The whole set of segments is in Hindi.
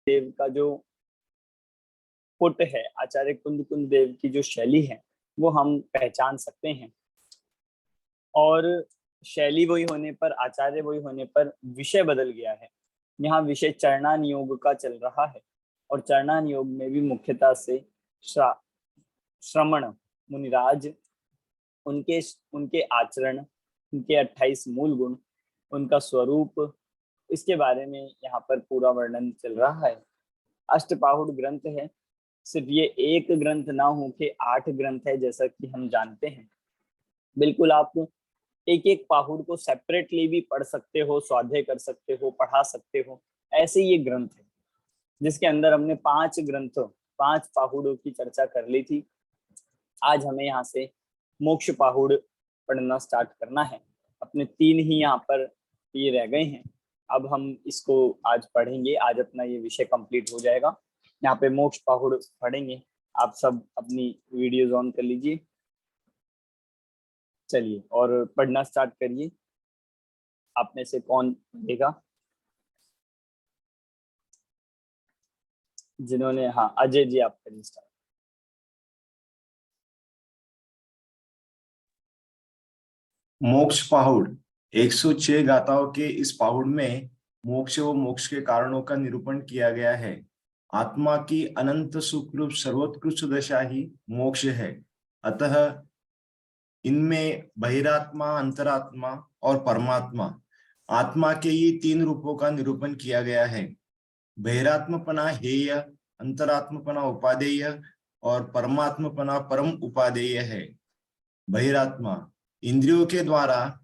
देव का जो पुट है, आचार्य कुंद कुंद देव की जो शैली है वो हम पहचान सकते हैं। और शैली वही होने पर, आचार्य वही होने पर विषय बदल गया है। यहाँ विषय चरणान योग का चल रहा है और चरणान योग में भी मुख्यतः से श्रमण मुनिराज, उनके उनके आचरण, उनके 28 मूल गुण, उनका स्वरूप, इसके बारे में यहाँ पर पूरा वर्णन चल रहा है। अष्टपाहुड़ ग्रंथ है, सिर्फ ये एक ग्रंथ ना हो के 8 ग्रंथ है जैसा कि हम जानते हैं। बिल्कुल आप एक एक पाहुड़ को सेपरेटली भी पढ़ सकते हो, स्वाध्याय कर सकते हो, पढ़ा सकते हो। ऐसे ये ग्रंथ है जिसके अंदर हमने 5 ग्रंथों 5 पाहुड़ों की चर्चा कर ली थी। आज हमें यहाँ से मोक्ष पाहुड़ पढ़ना स्टार्ट करना है। अपने 3 ही यहाँ पर ये रह गए हैं, अब हम इसको आज पढ़ेंगे। आज अपना ये विषय कंप्लीट हो जाएगा। यहाँ पे मोक्ष पाहुड़ पढ़ेंगे। आप सब अपनी वीडियोज ऑन कर लीजिए, चलिए और पढ़ना स्टार्ट करिए। आप में से कौन पढ़ेगा? जिन्होंने, हाँ अजय जी आप करिए स्टार्ट। मोक्ष पहाड़ 106 गाथाओं के इस पहाड़ में मोक्ष व मोक्ष के कारणों का निरूपण किया गया है। आत्मा की अनंत सुखरूप सर्वोत्कृष्ट दशा ही मोक्ष है। अतः इनमें बहिरात्मा, अंतरात्मा और परमात्मा, आत्मा के ये 3 रूपों का निरूपण किया गया है। बहिरात्मपना हेय, अंतरात्मपना उपादेय और परमात्मपना परम उपादेय है। बहिरात्मा इंद्रियों के द्वारा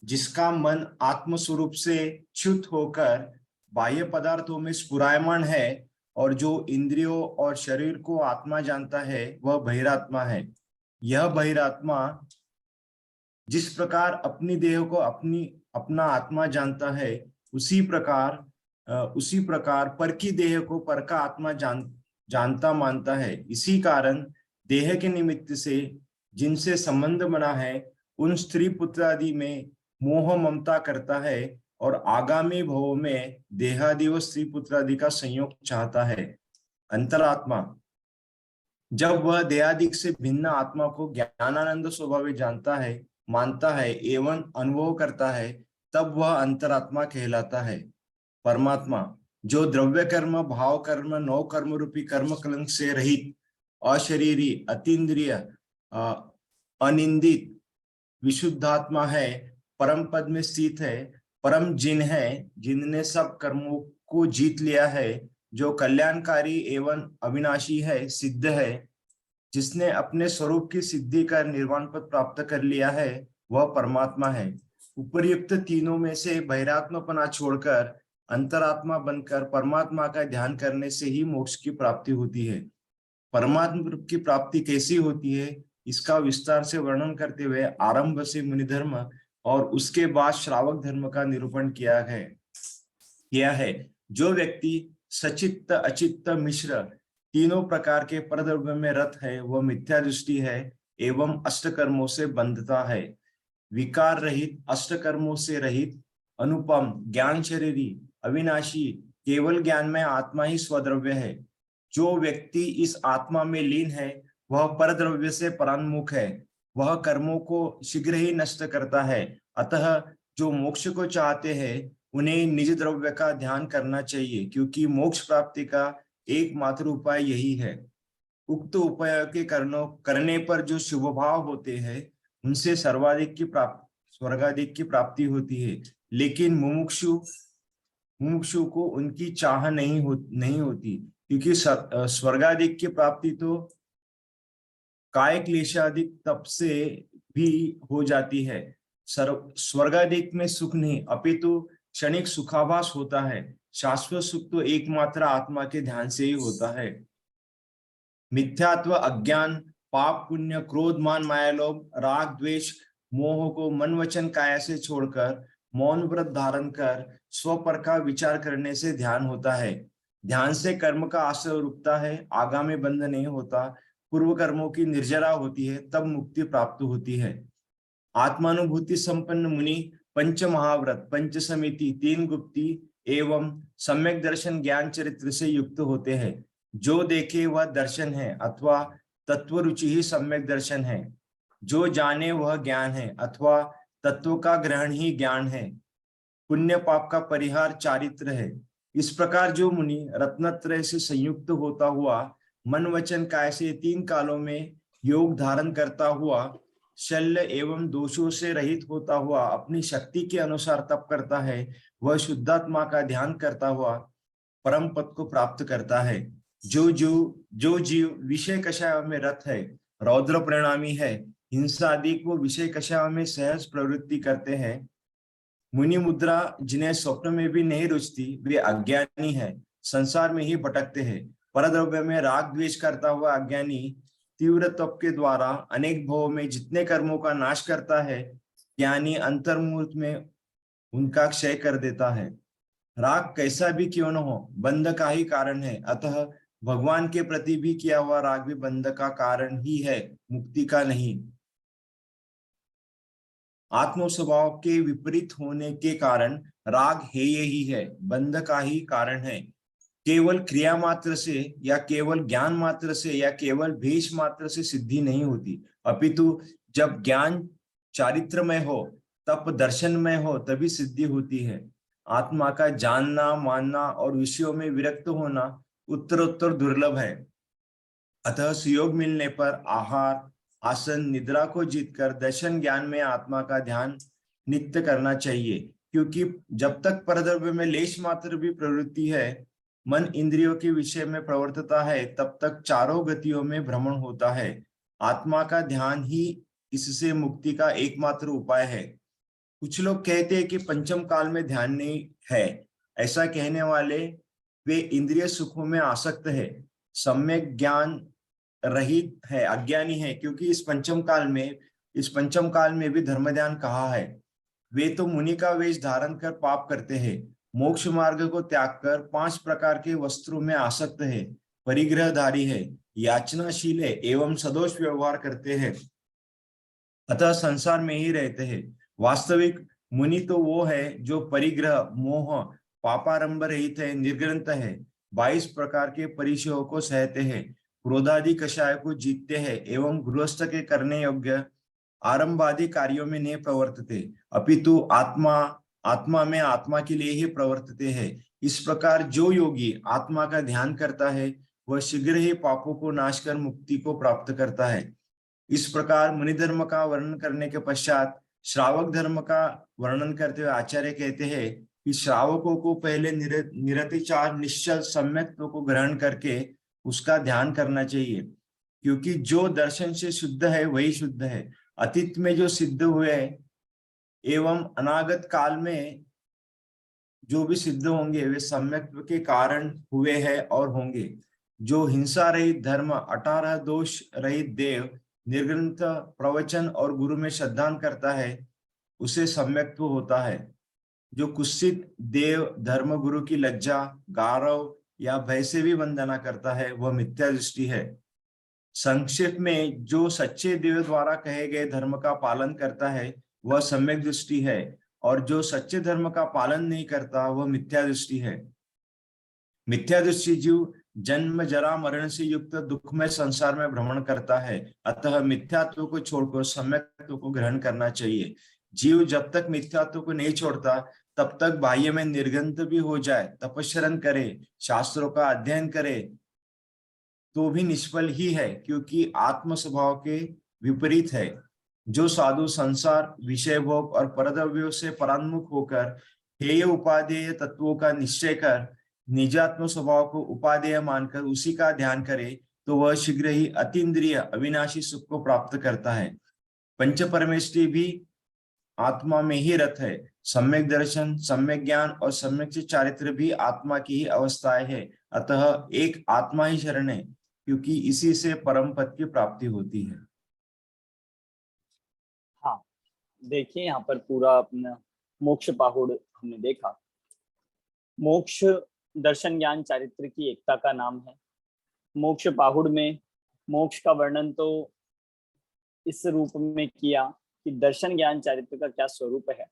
जिसका मन आत्म स्वरूप से च्युत होकर बाह्य पदार्थों में स्फुरायमान है और जो इंद्रियों और शरीर को आत्मा जानता है वह बहिरात्मा है। यह बहिरात्मा जिस प्रकार अपनी देह को अपना आत्मा जानता है, उसी प्रकार पर की देह को पर का आत्मा जानता मानता है। इसी कारण देह के निमित्त से जिनसे संबंध बना है उन स्त्री पुत्र आदि में मोह ममता करता है और आगामी भव में देहादि व स्त्री पुत्र आदि का संयोग चाहता है। अंतरात्मा जब वह देहादिक से भिन्न आत्मा को ज्ञानानंद स्वभाव जानता है, मानता है एवं अनुभव करता है, तब वह अंतरात्मा कहलाता है। परमात्मा जो द्रव्य कर्म, भाव कर्म, नौ कर्म रूपी कर्म कलंक से रहित, अशरीरी, अतीन्द्रिय, अनिंदित विशुद्धात्मा है, परम पद में स्थित है, परम जिन है, जिनने सब कर्मों को जीत लिया है, जो कल्याणकारी एवं अविनाशी है, सिद्ध है, जिसने अपने स्वरूप की सिद्धि कर निर्वाण पद प्राप्त कर लिया है, वह परमात्मा है। उपर्युक्त तीनों में से बहिरात्मापना छोड़कर अंतरात्मा बनकर परमात्मा का ध्यान करने से ही मोक्ष की प्राप्ति होती है। परमात्मा की प्राप्ति कैसी होती है, इसका विस्तार से वर्णन करते हुए आरंभ से मुनि धर्म और उसके बाद श्रावक धर्म का निरूपण किया है। जो व्यक्ति सचित्त, अचित्त, मिश्र तीनों प्रकार के परद्रव्य में रत है, वह मिथ्या दृष्टि है एवं अष्टकर्मों से बंधता है। विकार रहित, अष्टकर्मों से रहित, अनुपम, ज्ञान शरीरी, अविनाशी, केवल ज्ञान में आत्मा ही स्वद्रव्य है। जो व्यक्ति इस आत्मा में लीन है वह परद्रव्य से परान्मुख है, वह कर्मों को शीघ्र ही नष्ट करता है। अतः जो मोक्ष को चाहते हैं उन्हें निज द्रव्य का ध्यान करना चाहिए, क्योंकि मोक्ष प्राप्ति का एकमात्र उपाय यही है। उक्त उपाय के करने पर जो शुभ भाव होते हैं उनसे स्वर्गाधिक की प्राप्ति होती है। लेकिन मुमुक्षु को उनकी चाह नहीं होती, क्योंकि स्वर्गाधिक की प्राप्ति तो काय क्लेशाधिक तप से भी हो जाती है। स्वर्गाधिक में सुख नहीं अपितु क्षणिक सुखाभास होता है। शाश्वत सुख तो एकमात्र आत्मा के ध्यान से ही होता है। मिथ्यात्व, अज्ञान, पाप पुण्य, क्रोध, मान, माया, लोभ, राग, द्वेष, मोह को मन वचन काया से छोड़कर मौन व्रत धारण कर स्वपर का विचार करने से ध्यान होता है। ध्यान से कर्म का आश्रय रुकता है, आगामी बंध नहीं होता, पूर्व कर्मों की निर्जरा होती है, तब मुक्ति प्राप्त होती है। आत्मानुभूति संपन्न मुनि पंच महाव्रत, पंच समिति, 3 गुप्ती, एवं सम्यक दर्शन ज्ञान चरित्र से युक्त होते हैं। जो देखे वह दर्शन है अथवा तत्व रुचि ही सम्यक दर्शन है। जो जाने वह ज्ञान है अथवा तत्व का ग्रहण ही ज्ञान है। पुण्य पाप का परिहार चारित्र है। इस प्रकार जो मुनि रत्नत्रय से संयुक्त होता हुआ मन वचन काय से 3 कालों में योग धारण करता हुआ शल्य एवं दोषों से रहित होता हुआ अपनी शक्ति के अनुसार तप करता है, वह शुद्धात्मा का ध्यान करता हुआ परम पद को प्राप्त करता है। जो जीव विषय कषाय में रत है, रौद्र परिणामी है, हिंसा आदि को विषय कषाय में सहज प्रवृत्ति करते हैं, मुनि मुद्रा जिन्हें स्वप्न में भी नहीं रुचती, वे अज्ञानी है, संसार में ही भटकते हैं। परद्रव्य में राग द्वेष करता हुआ अज्ञानी तीव्र तप के द्वारा अनेक भवों में जितने कर्मों का नाश करता है, ज्ञानी अंतर्मुहूर्त में उनका क्षय कर देता है। राग कैसा भी क्यों न हो, बंध का ही कारण है, अतः भगवान के प्रति भी किया हुआ राग भी बंध का कारण ही है, मुक्ति का नहीं। आत्म स्वभाव के विपरीत होने के कारण राग है यही है, बंध का ही कारण है। केवल क्रिया मात्र से या केवल ज्ञान मात्र से या केवल भेष मात्र से सिद्धि नहीं होती, अपितु जब ज्ञान चारित्रमय हो, तप दर्शनमय हो, तभी सिद्धि होती है। आत्मा का जानना, मानना और विषयों में विरक्त होना उत्तरोत्तर दुर्लभ है। अतः सुयोग मिलने पर आहार, आसन, निद्रा को जीतकर दर्शन ज्ञान में आत्मा का ध्यान नित्य करना चाहिए, क्योंकि जब तक परद्रव्य में लेश मात्र भी प्रवृत्ति है, मन इंद्रियों के विषय में प्रवर्तता है, तब तक चारों गतियों में भ्रमण होता है। आत्मा का ध्यान ही इससे मुक्ति का एकमात्र उपाय है। कुछ लोग कहते हैं कि पंचम काल में ध्यान नहीं है। ऐसा कहने वाले वे इंद्रिय सुखों में आसक्त है, सम्यक ज्ञान रहित है, अज्ञानी है, क्योंकि इस पंचम काल में भी धर्म ध्यान कहा है। वे तो मुनि का वेश धारण कर पाप करते हैं, मोक्ष मार्ग को त्याग कर 5 प्रकार के वस्त्रों में आसक्त है, परिग्रहधारी है, याचनाशील है एवं सदोष व्यवहार करते हैं, अतः संसार में ही रहते हैं। वास्तविक मुनि तो वो है जो परिग्रह, मोह, पापारंभ रहित है, निर्ग्रंथ है, 22 प्रकार के परिचयों को सहते हैं, क्रोधादि कषाय को जीतते हैं एवं गृहस्थ के करने योग्य आरंभादि कार्यों में नहीं प्रवर्तते, अपितु आत्मा में आत्मा के लिए ही प्रवर्तते हैं। इस प्रकार जो योगी आत्मा का ध्यान करता है, वह शीघ्र ही पापों को नाश कर मुक्ति को प्राप्त करता है। इस प्रकार मुनि धर्म का वर्णन करने के पश्चात श्रावक धर्म का वर्णन करते हुए आचार्य कहते हैं कि श्रावकों को पहले निरतिचार निश्चल सम्यक्त्व को ग्रहण करके उसका ध्यान करना चाहिए, क्योंकि जो दर्शन से शुद्ध है वही शुद्ध है। अतीत में जो सिद्ध हुए एवं अनागत काल में जो भी सिद्ध होंगे वे सम्यक्त्व के कारण हुए हैं और होंगे। जो हिंसा रहित धर्म, 18 दोष रहित देव, निर्ग्रंथ प्रवचन और गुरु में श्रद्धान करता है, उसे सम्यक्त्व होता है। जो कुत्सित देव, धर्म, गुरु की लज्जा, गौरव या भय से भी वंदना करता है, वह मिथ्या दृष्टि है। संक्षेप में, जो सच्चे देव द्वारा कहे गए धर्म का पालन करता है वह सम्यक दृष्टि है, और जो सच्चे धर्म का पालन नहीं करता वह मिथ्या दृष्टि है। मिथ्या दृष्टि जीव जन्म जरा मरण से युक्त दुखमय संसार में भ्रमण करता है, अतः मिथ्यात्व को छोड़कर सम्यक्त्व को ग्रहण करना चाहिए। जीव जब तक मिथ्यात्व को नहीं छोड़ता तब तक बाह्य में निर्ग्रंथ भी हो जाए, तपस्या करे, शास्त्रों का अध्ययन करे, तो भी निष्फल ही है, क्योंकि आत्म स्वभाव के विपरीत है। जो साधु संसार, विषय भोग और परद्रव्यों से परान्मुख होकर हेय उपादेय तत्वों का निश्चय कर निजात्म स्वभाव को उपादेय मानकर उसी का ध्यान करे, तो वह शीघ्र ही अतीन्द्रिय अविनाशी सुख को प्राप्त करता है। पंच परमेष्टि भी आत्मा में ही रत है। सम्यक दर्शन, सम्यक ज्ञान और सम्यक चारित्र भी आत्मा की ही अवस्थाएं है, अतः एक आत्मा ही शरण है, क्योंकि इसी से परम पद की प्राप्ति होती है। हाँ, देखिए यहाँ पर पूरा अपना मोक्ष पाहुड़ हमने देखा। मोक्ष दर्शन ज्ञान चारित्र की एकता का नाम है। मोक्ष पाहुड़ में मोक्ष का वर्णन तो इस रूप में किया कि दर्शन ज्ञान चारित्र का क्या स्वरूप है।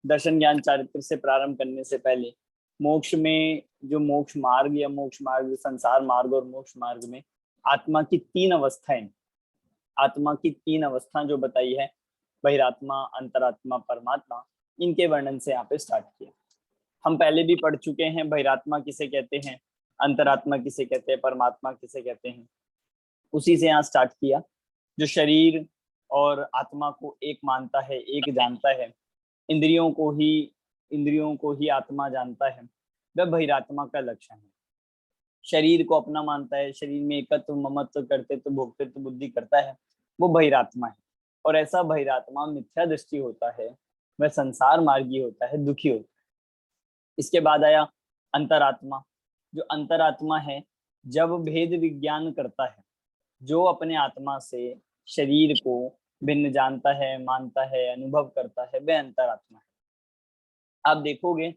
दर्शन ज्ञान चारित्र से प्रारंभ करने से पहले मोक्ष में, जो मोक्ष मार्ग या मोक्ष मार्ग, संसार मार्ग और मोक्ष मार्ग में आत्मा की 3 अवस्थाएं, आत्मा की 3 अवस्था जो बताई है, बहिरात्मा, अंतरात्मा, परमात्मा, इनके वर्णन से यहाँ पे स्टार्ट किया। हम पहले भी पढ़ चुके हैं बहिरात्मा किसे कहते हैं, अंतरात्मा किसे कहते हैं, परमात्मा किसे कहते हैं। उसी से यहाँ स्टार्ट किया। जो शरीर और आत्मा को एक मानता है, एक जानता है, इंद्रियों को ही आत्मा जानता है, वह बहिरात्मा का लक्षण है। शरीर को अपना मानता है, शरीर में एकत्व, ममत्व, कर्तृत्व, भोक्तृत्व बुद्धि करता है, वो बहिरात्मा है। और ऐसा बहिरात्मा मिथ्या दृष्टि होता है, वह संसार मार्गी होता है, दुखी होता है। इसके बाद आया अंतरात्मा। जो अंतरात्मा है, जब भेद विज्ञान करता है, जो अपने आत्मा से शरीर को भिन्न जानता है, मानता है, अनुभव करता है, वह अंतरात्मा है। आप देखोगे,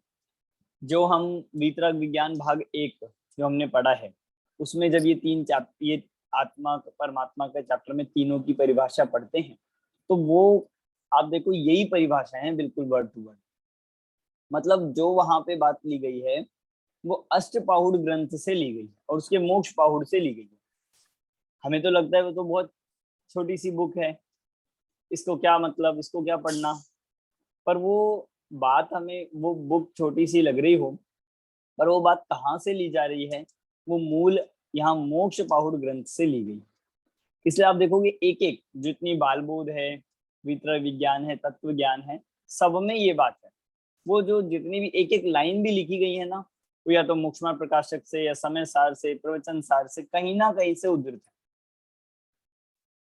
जो हम वितरक विज्ञान भाग 1 जो हमने पढ़ा है, उसमें जब ये आत्मा परमात्मा के चैप्टर में तीनों की परिभाषा पढ़ते हैं, तो वो आप देखो यही परिभाषा है बिल्कुल वर्ड टू वर्ड। मतलब जो वहां पे बात ली गई है वो अष्टपाहुड़ ग्रंथ से ली गई है और उसके मोक्ष पाहुड़ से ली गई है। हमें तो लगता है वो तो बहुत छोटी सी बुक है, इसको क्या मतलब, इसको क्या पढ़ना। पर वो बात, हमें वो बुक छोटी सी लग रही हो, पर वो बात कहाँ से ली जा रही है, वो मूल यहाँ मोक्ष पाहुड़ ग्रंथ से ली गई। इसलिए आप देखोगे एक एक जितनी बालबोध है, वितरक विज्ञान है, तत्व ज्ञान है, सब में ये बात है। वो जो जितनी भी एक एक लाइन भी लिखी गई है ना, वो या तो मोक्षमा प्रकाशक से या समय सार से, प्रवचन सार से, कहीं ना कहीं से उद्धृत है।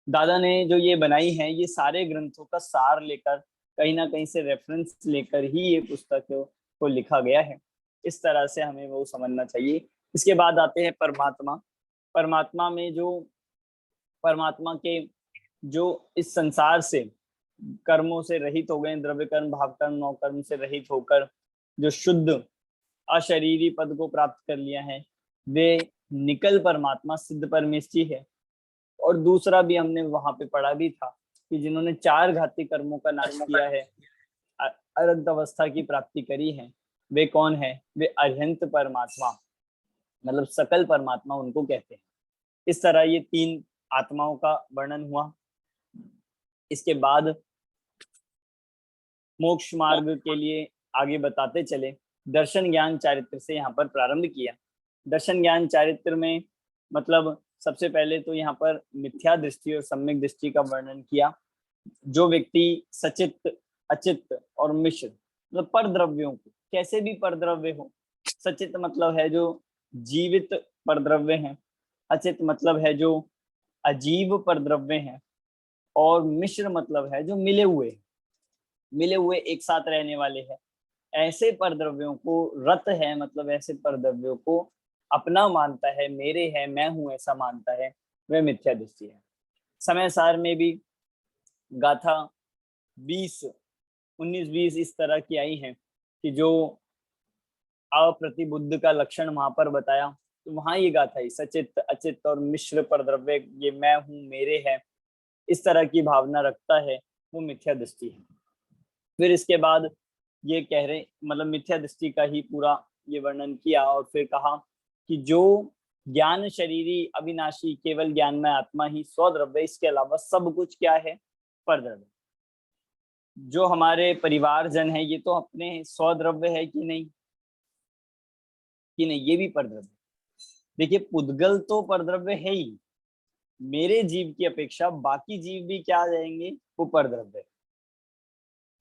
दादा ने जो ये बनाई है, ये सारे ग्रंथों का सार लेकर, कहीं ना कहीं से रेफरेंस लेकर ही ये पुस्तक को लिखा गया है। इस तरह से हमें वो समझना चाहिए। इसके बाद आते हैं परमात्मा। परमात्मा में जो परमात्मा के जो इस संसार से कर्मों से रहित हो गए, द्रव्य कर्म, भाव कर्म, नौ कर्म से रहित होकर जो शुद्ध अशरीरी पद को प्राप्त कर लिया है, वे निकल परमात्मा सिद्ध परमेष्ठी है। और दूसरा भी हमने वहां पे पढ़ा भी था कि जिन्होंने 4 घाती कर्मों का नाश किया है, अरहत अवस्था की प्राप्ति करी है, वे कौन है? वे अरहंत परमात्मा, मतलब सकल परमात्मा उनको कहते हैं। इस तरह ये 3 आत्माओं का वर्णन हुआ। इसके बाद मोक्ष मार्ग के लिए आगे बताते चले, दर्शन ज्ञान चारित्र से यहाँ पर प्रारंभ किया। दर्शन ज्ञान चारित्र में मतलब सबसे पहले तो यहाँ पर मिथ्या दृष्टि और सम्यक दृष्टि का वर्णन किया। जो व्यक्ति सचित, अचित और मिश्र, मतलब पर द्रव्यों को, कैसे भी पर द्रव्य हो, सचित मतलब है जो जीवित पर द्रव्य है, अचित मतलब है जो अजीब पर द्रव्य है, और मिश्र मतलब है जो मिले हुए एक साथ रहने वाले हैं। ऐसे परद्रव्यों को रत है, मतलब ऐसे परद्रव्यों को अपना मानता है, मेरे है, मैं हूं ऐसा मानता है, वह मिथ्या दृष्टि है। समय सार में भी गाथा 19-20 इस तरह की आई हैं कि जो अप्रतिबुद्ध का लक्षण वहां पर बताया, तो वहां ये गाथा ही सचित, अचित और मिश्र परद्रव्य, ये मैं हूं, मेरे है, इस तरह की भावना रखता है, वो मिथ्या दृष्टि है। फिर इसके बाद ये कह रहे, मतलब मिथ्या दृष्टि का ही पूरा ये वर्णन किया, और फिर कहा कि जो ज्ञान शरीरी अविनाशी केवल ज्ञान में आत्मा ही स्वद्रव्य, इसके अलावा सब कुछ क्या है? परद्रव्य। जो हमारे परिवारजन है, ये तो अपने स्वद्रव्य है कि नहीं? ये भी परद्रव्य। देखिए पुद्गल तो परद्रव्य है ही, मेरे जीव की अपेक्षा बाकी जीव भी क्या आ जाएंगे? वो परद्रव्य।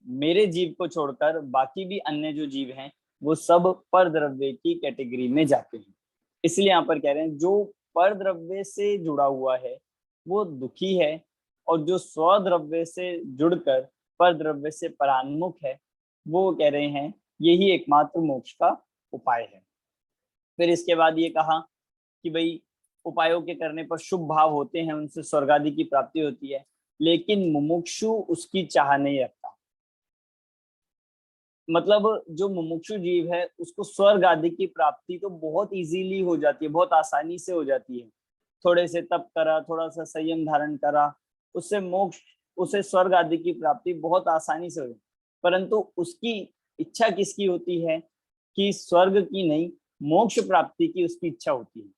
मेरे जीव को छोड़कर बाकी भी अन्य जो जीव हैं, वो सब परद्रव्य की कैटेगरी में जाते हैं। इसलिए यहाँ पर कह रहे हैं जो परद्रव्य से जुड़ा हुआ है वो दुखी है, और जो स्वद्रव्य से जुड़कर परद्रव्य से परान्मुख है, वो कह रहे हैं यही एकमात्र मोक्ष का उपाय है। फिर इसके बाद ये कहा कि भाई उपायों के करने पर शुभ भाव होते हैं, उनसे स्वर्ग आदि की प्राप्ति होती है, लेकिन मुमुक्षु उसकी चाह नहीं रखता। मतलब जो मुमुक्षु जीव है उसको स्वर्ग आदि की प्राप्ति तो बहुत इजीली हो जाती है, बहुत आसानी से हो जाती है। थोड़े से तप करा, थोड़ा सा संयम धारण करा, उससे मोक्ष, उसे स्वर्ग आदि की प्राप्ति बहुत आसानी से हो जाती। परंतु उसकी इच्छा किसकी होती है? कि स्वर्ग की नहीं, मोक्ष प्राप्ति की उसकी इच्छा होती है।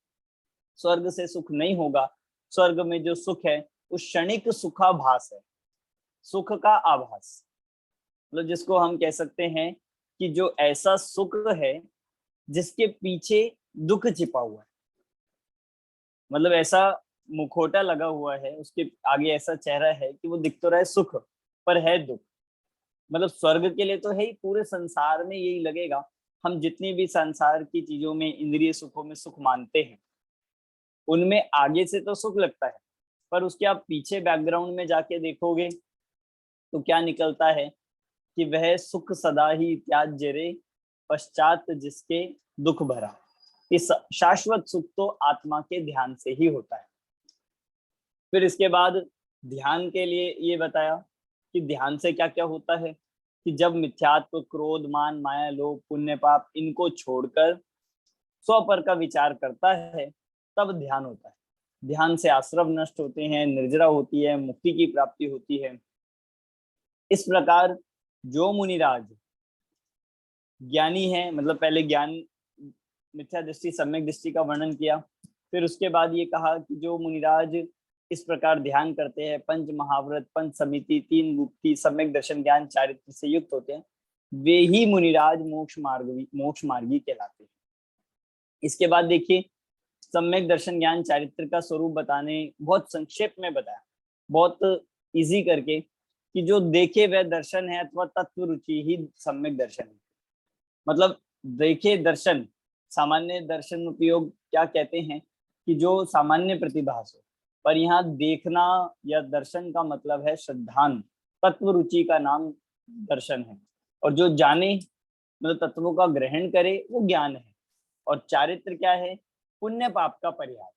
स्वर्ग से सुख नहीं होगा, स्वर्ग में जो सुख है वो क्षणिक सुखाभास है, सुख का आभास। मतलब जिसको हम कह सकते हैं कि जो ऐसा सुख है जिसके पीछे दुख छिपा हुआ है, मतलब ऐसा मुखौटा लगा हुआ है, उसके आगे ऐसा चेहरा है कि वो दिख तो रहा है सुख, पर है दुख। मतलब स्वर्ग के लिए तो है ही, पूरे संसार में यही लगेगा। हम जितनी भी संसार की चीजों में, इंद्रिय सुखों में सुख मानते हैं, उनमें आगे से तो सुख लगता है, पर उसके आप पीछे बैकग्राउंड में जाके देखोगे तो क्या निकलता है कि वह सुख सदा ही त्याज्य रे, पश्चात जिसके दुख भरा। इस शाश्वत सुख तो आत्मा के ध्यान से ही होता है। फिर इसके बाद ध्यान के लिए ये बताया कि ध्यान से क्या क्या होता है, कि जब मिथ्यात्व, क्रोध, मान, माया, लोभ, पुण्य, पाप इनको छोड़कर स्वपर का विचार करता है, तब ध्यान होता है। ध्यान से आश्रव नष्ट होते हैं, निर्जरा होती है, मुक्ति की प्राप्ति होती है। इस प्रकार जो मुनिराज ज्ञानी है, मतलब पहले ज्ञान, मिथ्या दृष्टि, सम्यक दृष्टि का वर्णन किया, फिर उसके बाद ये कहा कि जो मुनिराज इस प्रकार ध्यान करते हैं, पंच महाव्रत, पंच समिति, तीन गुप्ति, सम्यक दर्शन ज्ञान चारित्र से युक्त होते हैं, वे ही मुनिराज मोक्ष मार्गी कहलाते हैं। इसके बाद देखिए, सम्यक दर्शन ज्ञान चारित्र का स्वरूप बताने, बहुत संक्षेप में बताया, बहुत इजी करके, कि जो देखे वह दर्शन है अथवा तत्व रुचि ही सम्यक दर्शन है। मतलब देखे दर्शन, सामान्य दर्शन उपयोग क्या कहते हैं कि जो सामान्य प्रतिभास हो, पर यहाँ देखना या दर्शन का मतलब है श्रद्धान, तत्व रुचि का नाम दर्शन है। और जो जाने, मतलब तत्वों का ग्रहण करे, वो ज्ञान है। और चारित्र क्या है? पुण्य पाप का परिहार।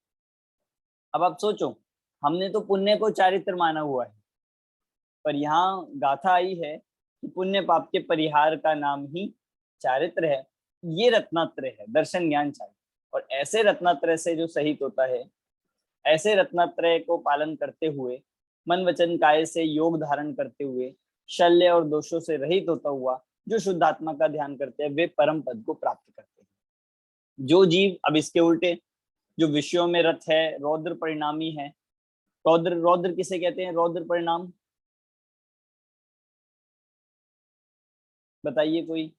अब आप सोचो, हमने तो पुण्य को चारित्र माना हुआ है, पर यहाँ गाथा आई है कि पुण्य पाप के परिहार का नाम ही चारित्र है। ये रत्नात्रय है, दर्शन ज्ञान चारित्र। और ऐसे रत्नात्रय से जो सहित होता है, ऐसे रत्नात्रय को पालन करते हुए, मन वचन काया से योग धारण करते हुए, शल्य और दोषों से रहित होता हुआ जो शुद्ध आत्मा का ध्यान करते हैं, वे परम पद को प्राप्त करते हैं। जो जीव, अब इसके उल्टे, जो विषयों में रत है, रौद्र परिणामी है। रौद्र, रौद्र किसे कहते हैं? रौद्र परिणाम बताइए कोई।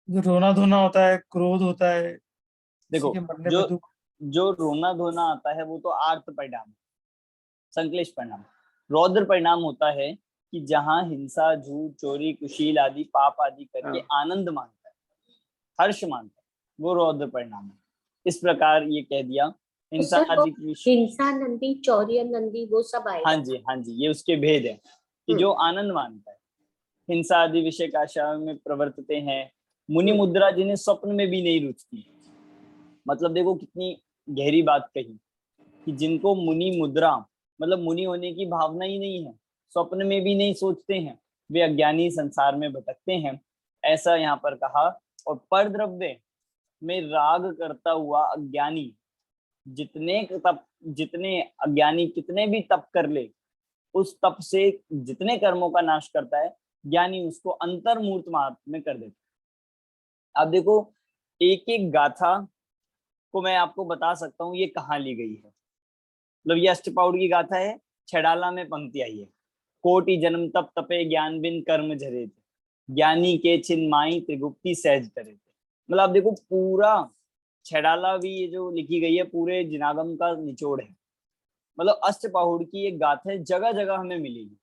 जो रोना धोना होता है, क्रोध होता है, किसी देखो, के मरने जो पे दुख। जो रोना धोना आता है वो तो आर्त परिणाम, संक्लेश परिणाम। रौद्र परिणाम होता है कि जहां हिंसा, झूठ, चोरी, कुशील आदि पाप आदि करके आनंद मानता है, हर्ष मानता है, वो रौद्र परिणाम है। इस प्रकार ये कह दिया, हिंसा सर वो आदि हिंसा नंदी, चौर्य नंदी, वो सब आएगा। हाँ जी, हाँ जी, ये उसके भेद है कि जो आनंद मानता है। हिंसा आदि विषय का आशा में प्रवर्तते हैं, मुनि मुद्रा जिन्हें स्वप्न में भी नहीं रुचती। मतलब देखो कितनी गहरी बात कही, कि जिनको मुनि मुद्रा, मतलब मुनि होने की भावना ही नहीं है, स्वप्न में भी नहीं सोचते हैं, वे अज्ञानी संसार में भटकते हैं, ऐसा यहाँ पर कहा। और पर द्रव्य में राग करता हुआ अज्ञानी, जितने अज्ञानी कितने भी तप कर ले, उस तप से जितने कर्मों का नाश करता है, ज्ञानी उसको अंतर्मूर्त मात्र में कर देता है। अब देखो, एक एक गाथा को मैं आपको बता सकता हूँ ये कहाँ ली गई है। मतलब ये अष्टपाउड की गाथा है, छड़ाला में पंक्ति आई है, कोटि जन्म तप तपे ज्ञान बिन कर्म झरे थे, ज्ञानी के छिन माई त्रिगुप्ति सहज करे थे। मतलब आप देखो, पूरा छड़ाला भी ये जो लिखी गई है, पूरे जिनागम का निचोड़ है। मतलब अष्टपाहुड़ की एक गाथा है, जगह जगह हमें मिलेगी।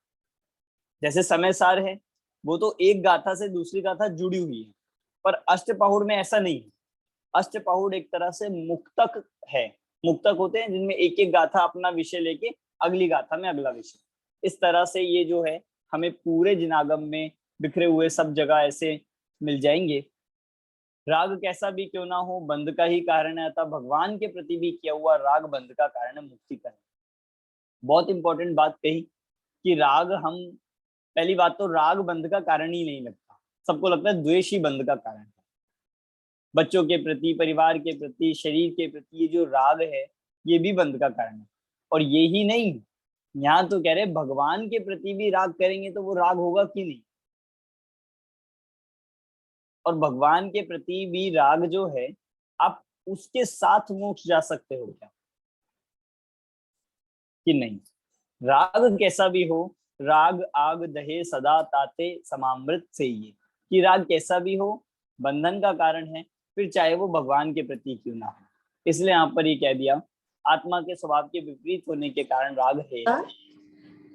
जैसे समय सार है, वो तो एक गाथा से दूसरी गाथा जुड़ी हुई है, पर अष्टपाहुड़ में ऐसा नहीं है। अष्टपाहुड़ एक तरह से मुक्तक है। मुक्तक होते हैं जिनमें एक एक गाथा अपना विषय लेके अगली गाथा में अगला विषय। इस तरह से ये जो है हमें पूरे जिनागम में बिखरे हुए सब जगह ऐसे मिल जाएंगे। राग कैसा भी क्यों ना हो, बंध का ही कारण है, अतः भगवान के प्रति भी किया हुआ राग बंध का कारण है, मुक्ति का। बहुत इंपॉर्टेंट बात कही कि राग, हम पहली बात तो राग बंध का कारण ही नहीं लगता, सबको लगता है द्वेष ही बंध का कारण है। बच्चों के प्रति, परिवार के प्रति, शरीर के प्रति ये जो राग है, ये भी बंध का कारण है। और ये ही नहीं, यहाँ तो कह रहे भगवान के प्रति भी राग करेंगे तो वो राग होगा कि नहीं। और भगवान के प्रति भी राग जो है, आप उसके साथ मोक्ष जा सकते हो क्या कि नहीं? राग कैसा भी हो, राग आग दहे सदा ताते समामृत से ये, कि राग कैसा भी हो बंधन का कारण है, फिर चाहे वो भगवान के प्रति क्यों ना हो। इसलिए यहाँ पर ये कह दिया आत्मा के स्वभाव के विपरीत होने के कारण राग है।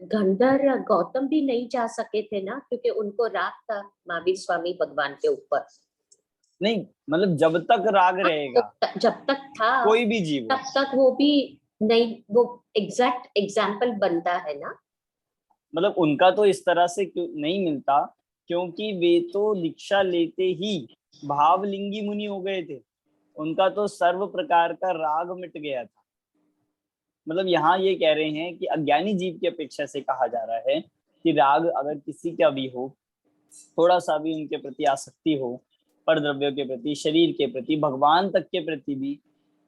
गंधर्व गौतम भी नहीं जा सके थे ना, क्योंकि उनको राग था महावीर स्वामी भगवान के ऊपर। नहीं, मतलब जब तक राग रहेगा, तो जब तक था कोई भी जीव तब तक वो भी नहीं, वो एग्जैक्ट एग्जाम्पल बनता है ना। मतलब उनका तो इस तरह से क्यों नहीं मिलता, क्योंकि वे तो दीक्षा लेते ही भावलिंगी मुनि हो गए थे, उनका तो सर्व प्रकार का राग मिट गया था। मतलब यहाँ ये कह रहे हैं कि अज्ञानी जीव की अपेक्षा से कहा जा रहा है कि राग अगर किसी का भी हो, थोड़ा सा भी उनके प्रति आसक्ति हो, पर द्रव्यों के प्रति, शरीर के प्रति, भगवान तक के प्रति भी,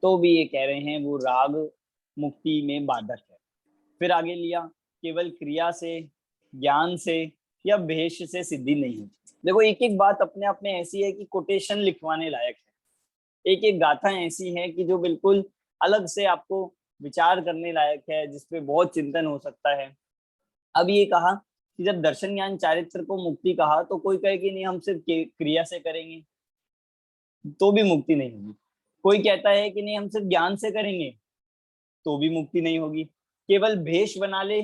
तो भी ये कह रहे हैं वो राग मुक्ति में बाधक है। फिर आगे लिया, केवल क्रिया से, ज्ञान से या भेष से सिद्धि नहीं होती। देखो एक एक बात अपने आप में ऐसी है कि कोटेशन लिखवाने लायक है, एक एक गाथा ऐसी है कि जो बिल्कुल अलग से आपको विचार करने लायक है, जिसपे बहुत चिंतन हो सकता है। अब ये कहा कि जब दर्शन ज्ञान चारित्र को मुक्ति कहा, तो कोई कहे कि नहीं हम सिर्फ क्रिया से करेंगे तो भी मुक्ति नहीं होगी, कोई कहता है कि नहीं हम सिर्फ ज्ञान से करेंगे तो भी मुक्ति नहीं होगी, केवल भेष बना ले,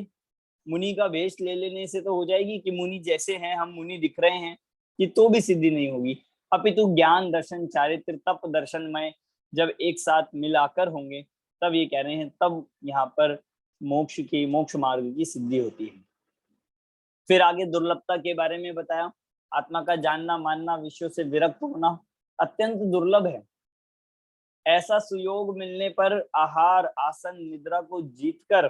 मुनि का वेश ले लेने से तो हो जाएगी कि मुनि जैसे हैं, हम मुनि दिख रहे हैं, कि तो भी सिद्धि नहीं होगी। अपितु ज्ञान दर्शन चारित्र तप दर्शनमय जब एक साथ मिलाकर होंगे, तब ये कह रहे हैं तब यहाँ पर मोक्ष मार्ग की सिद्धि होती है। फिर आगे दुर्लभता के बारे में बताया, आत्मा का जानना मानना, विषयों से विरक्त होना अत्यंत दुर्लभ है। ऐसा सुयोग मिलने पर आहार आसन निद्रा को जीतकर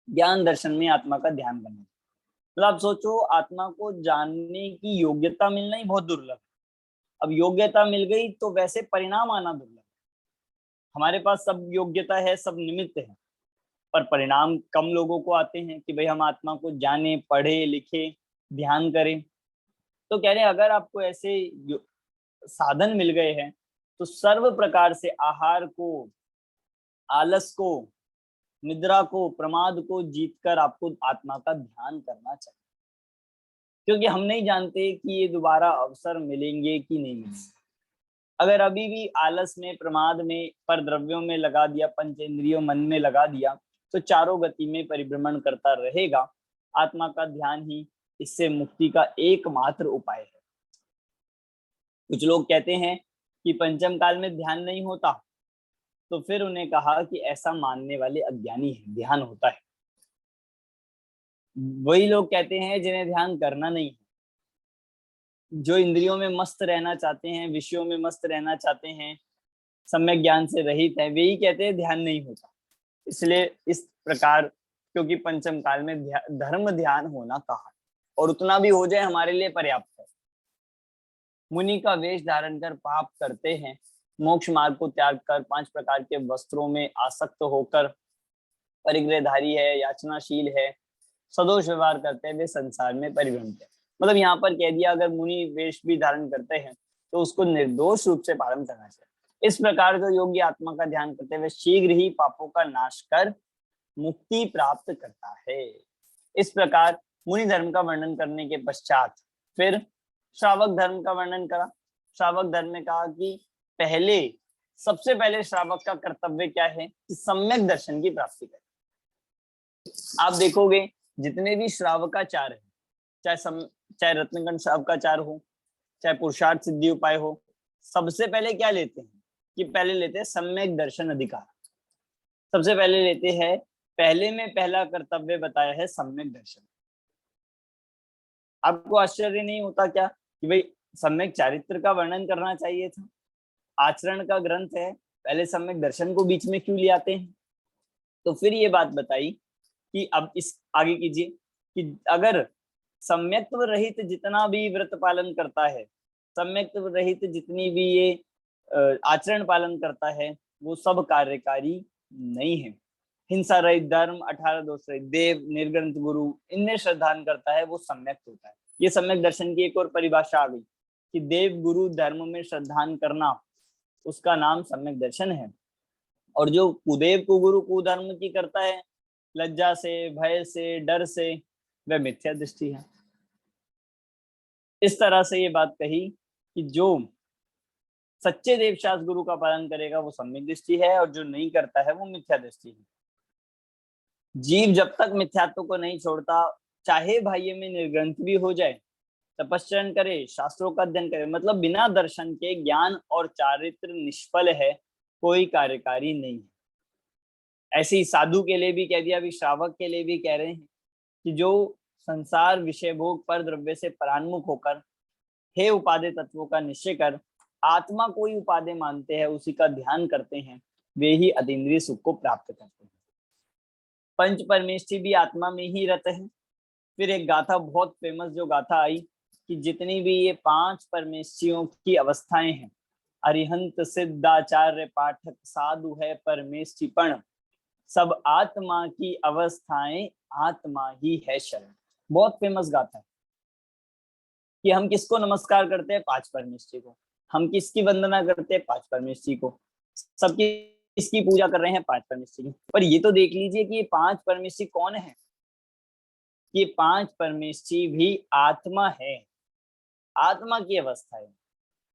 ज्ञान दर्शन में आत्मा का ध्यान करना। मतलब आप सोचो, आत्मा को जानने की योग्यता मिलना ही बहुत दुर्लभ है। अब योग्यता मिल गई तो वैसे परिणाम आना दुर्लभ। हमारे पास सब योग्यता है, सब निमित्त है, पर परिणाम कम लोगों को आते हैं कि भाई हम आत्मा को जाने, पढ़े लिखे, ध्यान करें। तो कह रहे हैं अगर आपको ऐसे साधन मिल गए हैं तो सर्व प्रकार से आहार को, आलस को, निद्रा को, प्रमाद को जीतकर आपको आत्मा का ध्यान करना चाहिए, क्योंकि हम नहीं जानते कि ये दोबारा अवसर मिलेंगे कि नहीं मिलेंगे। अगर अभी भी आलस में, प्रमाद में, पर द्रव्यों में लगा दिया, पंचेंद्रियों मन में लगा दिया, तो चारों गति में परिभ्रमण करता रहेगा। आत्मा का ध्यान ही इससे मुक्ति का एकमात्र उपाय है। कुछ लोग कहते हैं कि पंचम काल में ध्यान नहीं होता, तो फिर उन्हें कहा कि ऐसा मानने वाले अज्ञानी है, ध्यान होता है। वही लोग कहते हैं जिन्हें ध्यान करना नहीं है, जो इंद्रियों में मस्त रहना चाहते हैं, विषयों में मस्त रहना चाहते हैं, सम्यक ज्ञान से रहित है, वे ही कहते हैं ध्यान नहीं होता। इसलिए इस प्रकार, क्योंकि पंचम काल में धर्म ध्यान होना कहा, और उतना भी हो जाए हमारे लिए पर्याप्त है। मुनि का वेश धारण कर पाप करते हैं, मोक्ष मार्ग को त्याग कर 5 प्रकार के वस्त्रों में आसक्त होकर परिग्रहधारी है, याचनाशील है, सदोष व्यवहार करते हैं, वे संसार में परिभ्रमित है। मतलब यहाँ पर कह दिया अगर मुनि वेश भी धारण करते हैं तो उसको निर्दोष रूप से पालन करना चाहिए। इस प्रकार जो योगी आत्मा का ध्यान करते हुए शीघ्र ही पापों का नाश कर मुक्ति प्राप्त करता है। इस प्रकार मुनि धर्म का वर्णन करने के पश्चात फिर श्रावक धर्म का वर्णन करा। श्रावक धर्म में कहा कि सबसे पहले श्रावक का कर्तव्य क्या है कि सम्यक दर्शन की प्राप्ति करे। आप देखोगे जितने भी श्रावकाचार है, चाहे रत्नगण श्रावकाचार हो, चाहे पुरुषार्थ सिद्धि उपाय हो, सबसे पहले क्या लेते हैं कि पहले लेते हैं सम्यक दर्शन अधिकार। सबसे पहले लेते हैं, पहले में पहला कर्तव्य बताया है सम्यक दर्शन। आपको आश्चर्य नहीं होता क्या कि भाई सम्यक चारित्र का वर्णन करना चाहिए था, आचरण का ग्रंथ है, पहले सम्यक दर्शन को बीच में क्यों ले आते हैं? तो फिर ये बात बताई कि अब इस आगे कीजिए कि अगर सम्यक्त्व रहित जितना भी व्रत पालन करता है, सम्यक्त्व रहित जितनी भी ये आचरण पालन करता है, वो सब कार्यकारी नहीं है। हिंसा रहित धर्म, 18 दोष रहित देव, निर्ग्रंथ गुरु, इनमें श्रद्धान करता है, वो सम्यक होता है। ये सम्यक दर्शन की एक और परिभाषा आ गई कि देव गुरु धर्म में श्रद्धान करना उसका नाम सम्यक दर्शन है। और जो कुदेव कुगुरु कुधर्म की करता है लज्जा से, भय से, डर से, वह मिथ्या दृष्टि है। इस तरह से ये बात कही कि जो सच्चे देवशास्त्र गुरु का पालन करेगा वो सम्यक दृष्टि है, और जो नहीं करता है वो मिथ्या दृष्टि है। जीव जब तक मिथ्यात्व को नहीं छोड़ता, चाहे बाह्य में निर्ग्रंथ भी हो जाए, तपस्या करे, शास्त्रों का अध्ययन करे, मतलब बिना दर्शन के ज्ञान और चारित्र निष्फल है, कोई कार्यकारी नहीं है। ऐसे ही साधु के लिए भी कह दिया, अभी श्रावक के लिए भी कह रहे हैं कि जो संसार विषय भोग पर द्रव्य से परान्मुख होकर हे उपादेय तत्वों का निश्चय कर आत्मा को ही उपादेय मानते हैं, उसी का ध्यान करते हैं, वे ही अतीन्द्रिय सुख को प्राप्त करते हैं। पंच परमेष्ठी भी आत्मा में ही रत है। फिर एक गाथा बहुत फेमस जो गाथा आई कि जितनी भी ये 5 परमेष्ठियों की अवस्थाएं हैं, अरिहंत सिद्धाचार्य पाठक साधु है परमेष्ठिपण, सब आत्मा की अवस्थाएं आत्मा ही है शरण। बहुत फेमस गाथा है कि हम किसको नमस्कार करते हैं? 5 परमेष्ठी को। हम किसकी वंदना करते हैं? 5 परमेष्ठी को। सबकी इसकी पूजा कर रहे हैं 5 परमेष्ठी की। पर ये तो देख लीजिए कि ये 5 परमेष्ठी कौन है? ये 5 परमेष्ठी भी आत्मा है, आत्मा की अवस्था है।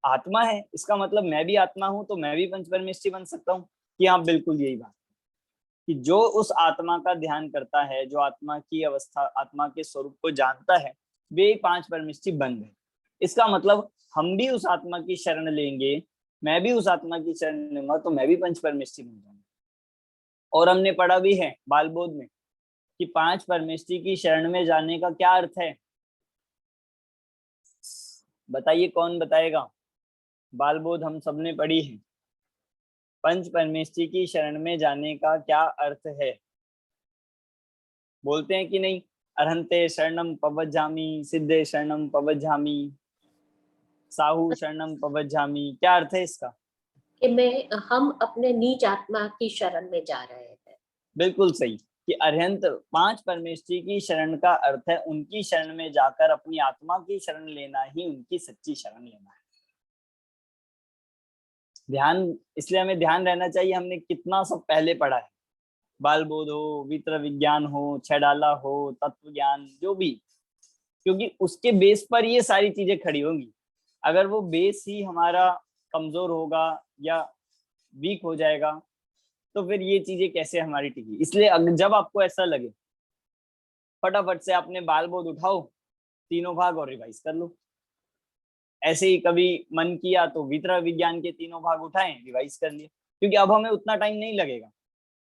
आत्मा है इसका मतलब मैं भी आत्मा हूं, तो मैं भी पंच परमेष्ठी बन सकता हूँ कि हाँ, बिल्कुल यही बात कि जो उस आत्मा का ध्यान करता है, जो आत्मा की अवस्था, आत्मा के स्वरूप को जानता है, वे 5 परमेष्ठी बन गए। इसका मतलब हम भी उस आत्मा की शरण लेंगे, मैं भी उस आत्मा की शरण लूंगा, तो मैं भी पंच परमेष्ठी बन जाऊंगा। और हमने पढ़ा भी है बाल बोध में कि 5 परमेष्ठी की शरण में जाने का क्या अर्थ है? बताइए, कौन बताएगा? बाल बोध हम सबने पढ़ी है। पंच परमेष्ठी की शरण में जाने का क्या अर्थ है? बोलते हैं कि नहीं? अरहंते शरणम पवज्जामि, सिद्धे शरणम पवज्जामि, साहू शरणम पवज्जामि। क्या अर्थ है इसका? कि हम अपने नीच आत्मा की शरण में जा रहे हैं। बिल्कुल सही कि अरहंत 5 परमेष्ठी की शरण का अर्थ है उनकी शरण में जाकर अपनी आत्मा की शरण लेना ही उनकी सच्ची शरण लेना है। ध्यान, इसलिए हमें ध्यान रहना चाहिए हमने कितना सब पहले पढ़ा है। बाल बोध हो, वित्र विज्ञान हो, छडाला हो, तत्व ज्ञान, जो भी, क्योंकि उसके बेस पर ये सारी चीजें खड़ी होंगी। अगर वो बेस ही हमारा कमजोर होगा या वीक हो जाएगा तो फिर ये चीजें कैसे हमारी टिकी। इसलिए जब आपको ऐसा लगे, फटाफट से आपने बाल बोध उठाओ, तीनों भाग और रिवाइज कर लो। ऐसे ही कभी मन किया तो वित्र विज्ञान के तीनों भाग उठाएं, रिवाइज कर लिए, क्योंकि अब हमें उतना टाइम नहीं लगेगा,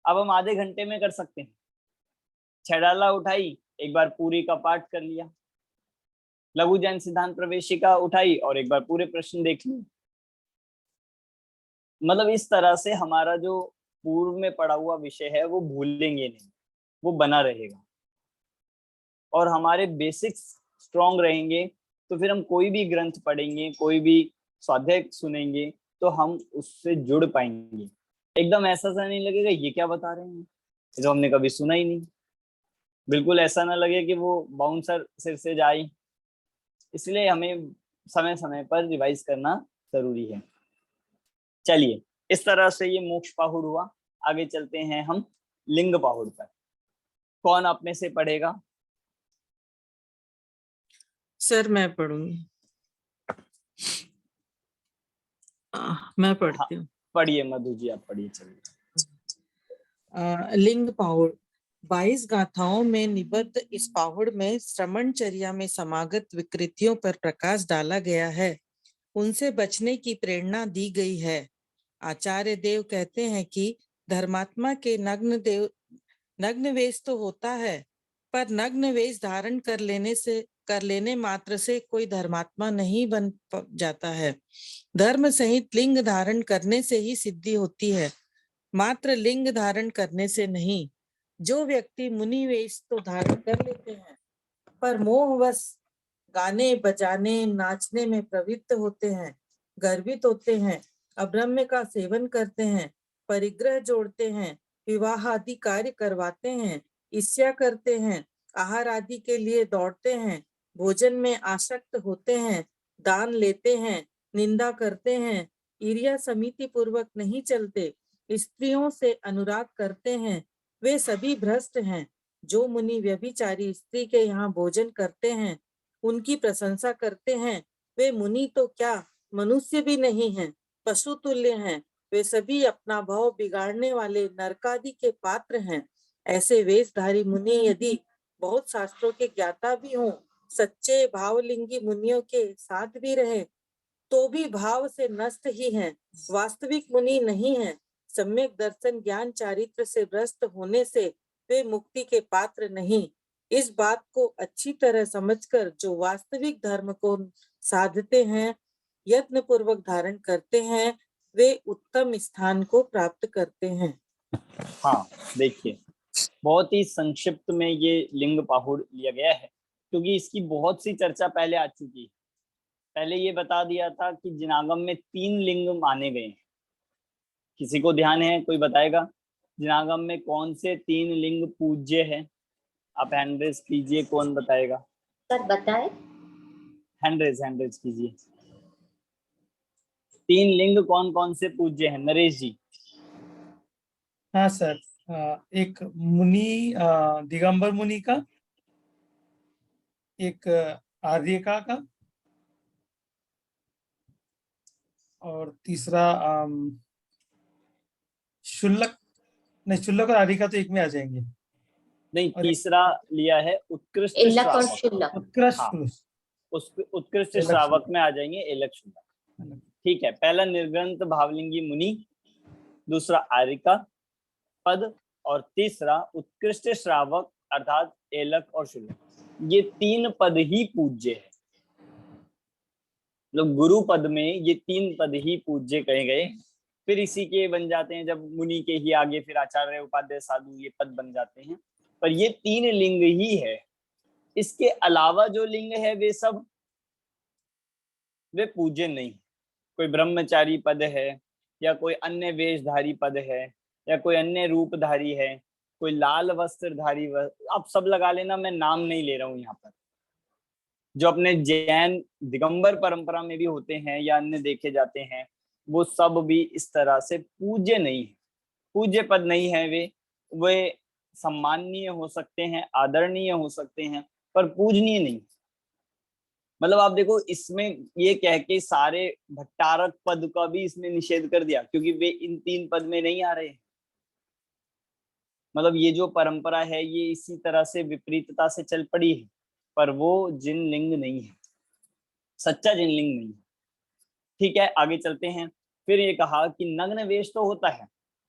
अब हम आधे घंटे में कर सकते हैं। छडाला उठाई, एक बार पूरी का पाठ कर लिया। लघु जैन सिद्धांत प्रवेशिका उठाई और एक बार पूरे प्रश्न देख लिए। मतलब इस तरह से हमारा जो पूर्व में पढ़ा हुआ विषय है वो भूलेंगे नहीं, वो बना रहेगा और हमारे बेसिक्स स्ट्रॉन्ग रहेंगे। तो फिर हम कोई भी ग्रंथ पढ़ेंगे, कोई भी स्वाध्याय सुनेंगे तो हम उससे जुड़ पाएंगे। एकदम ऐसा सा नहीं लगेगा ये क्या बता रहे हैं, ये तो हमने कभी सुना ही नहीं। बिल्कुल ऐसा ना लगे कि वो बाउंसर सिर से जाए। इसलिए हमें समय समय पर रिवाइज करना जरूरी है। चलिए, इस तरह से ये मोक्ष पाहुड़ हुआ। आगे चलते हैं हम लिंग पाहुड़ पर। कौन आप में से पढ़ेगा? सर मैं पढ़ूंगी। मैं पढ़ती हूँ। पढ़िए मधु जी, आप पढ़िए। चलिए। लिंग पाहुड़ 22 गाथाओं में निबद्ध इस पाहुड़ में श्रमणचर्या में समागत विकृतियों पर प्रकाश डाला गया है, उनसे बचने की प्रेरणा दी गई है। आचार्य देव कहते हैं कि धर्मात्मा के नग्न वेश तो होता है, पर नग्न वेश धारण कर लेने मात्र से कोई धर्मात्मा नहीं बन जाता है। धर्म सहित लिंग धारण करने से ही सिद्धि होती है, मात्र लिंग धारण करने से नहीं। जो व्यक्ति मुनि वेश तो धारण कर लेते हैं पर मोहवश गाने बजाने नाचने में प्रवृत्त होते हैं, गर्वित होते हैं, अब्रह्म का सेवन करते हैं, परिग्रह जोड़ते हैं, विवाह आदि कार्य करवाते हैं, ईर्ष्या करते हैं, आहार आदि के लिए दौड़ते हैं, भोजन में आसक्त होते हैं, दान लेते हैं, निंदा करते हैं, ईर्ष्या समिति पूर्वक नहीं चलते, स्त्रियों से अनुराग करते हैं, वे सभी भ्रष्ट हैं। जो मुनि व्यभिचारी स्त्री के यहाँ भोजन करते हैं, उनकी प्रशंसा करते हैं, वे मुनि तो क्या मनुष्य भी नहीं हैं, पशु तुल्य हैं। वे सभी अपना भाव बिगाड़ने वाले नरकादि के पात्र हैं। ऐसे वेशधारी मुनि यदि बहुत शास्त्रों के ज्ञाता भी हों, सच्चे भावलिंगी मुनियों के साथ भी रहे, तो भी भाव से नष्ट ही हैं, वास्तविक मुनि नहीं हैं। सम्यक दर्शन ज्ञान चारित्र से भ्रष्ट होने से वे मुक्ति के पात्र नहीं। इस बात को अच्छी तरह समझकर जो वास्तविक धर्म को साधते हैं, यत्न पूर्वक धारण करते हैं, वे उत्तम स्थान को प्राप्त करते हैं। हाँ, देखिए बहुत ही संक्षिप्त में ये लिंग पाहुड़ लिया गया है, क्योंकि इसकी बहुत सी चर्चा पहले आ चुकी है। पहले ये बता दिया था कि जिनागम में 3 लिंग माने गए हैं। किसी को ध्यान है, कोई बताएगा जिनागम में कौन से 3 लिंग पूज्य है? आप हैंड रेज कीजिए, कौन बताएगा? सर बताए। हैंड रेज कीजिए। 3 लिंग कौन कौन से पूज्य हैं? नरेश जी। हाँ सर, एक मुनि दिगंबर मुनि का, एक आर्यका का, और तीसरा शुल्लक, नहीं शुल्लक और आर्यका तो एक में आ जाएंगे। नहीं, और तीसरा लिया है उत्कृष्ट इल्लक और श्रावक। शुल्लक। उत्कृष्ट हाँ, उस उत्कृष्ट एलक श्रावक में आ जाएंगे एलक शुल्लक। शुल्लक। ठीक है, पहला निर्ग्रंथ भावलिंगी मुनि, दूसरा आर्यका पद, और तीसरा उत्कृष्ट श्रावक अर्थात एलक और शुल्लक। ये 3 पद ही पूज्य है। मतलब गुरु पद में ये 3 पद ही पूज्य कहे गए। फिर इसी के बन जाते हैं, जब मुनि के ही आगे फिर आचार्य उपाध्याय साधु ये पद बन जाते हैं। पर ये 3 लिंग ही है। इसके अलावा जो लिंग है वे पूज्य नहीं। कोई ब्रह्मचारी पद है, या कोई अन्य वेशधारी पद है, या कोई अन्य रूपधारी है, कोई लाल वस्त्रधारी आप सब लगा लेना, मैं नाम नहीं ले रहा हूं यहाँ पर। जो अपने जैन दिगंबर परंपरा में भी होते हैं या अन्य देखे जाते हैं, वो सब भी इस तरह से पूज्य नहीं है, पूज्य पद नहीं है। वे सम्माननीय हो सकते हैं, आदरणीय हो सकते हैं, पर पूजनीय नहीं। मतलब आप देखो, इसमें ये कह के सारे भट्टारक पद का भी इसमें निषेध कर दिया, क्योंकि वे इन 3 पद में नहीं आ रहे हैं। मतलब ये जो परंपरा है ये इसी तरह से विपरीतता से चल पड़ी है, पर वो जिनलिंग नहीं है, सच्चा जिनलिंग नहीं है। ठीक है, आगे चलते हैं। फिर ये कहा कि नग्न वेश तो होता है।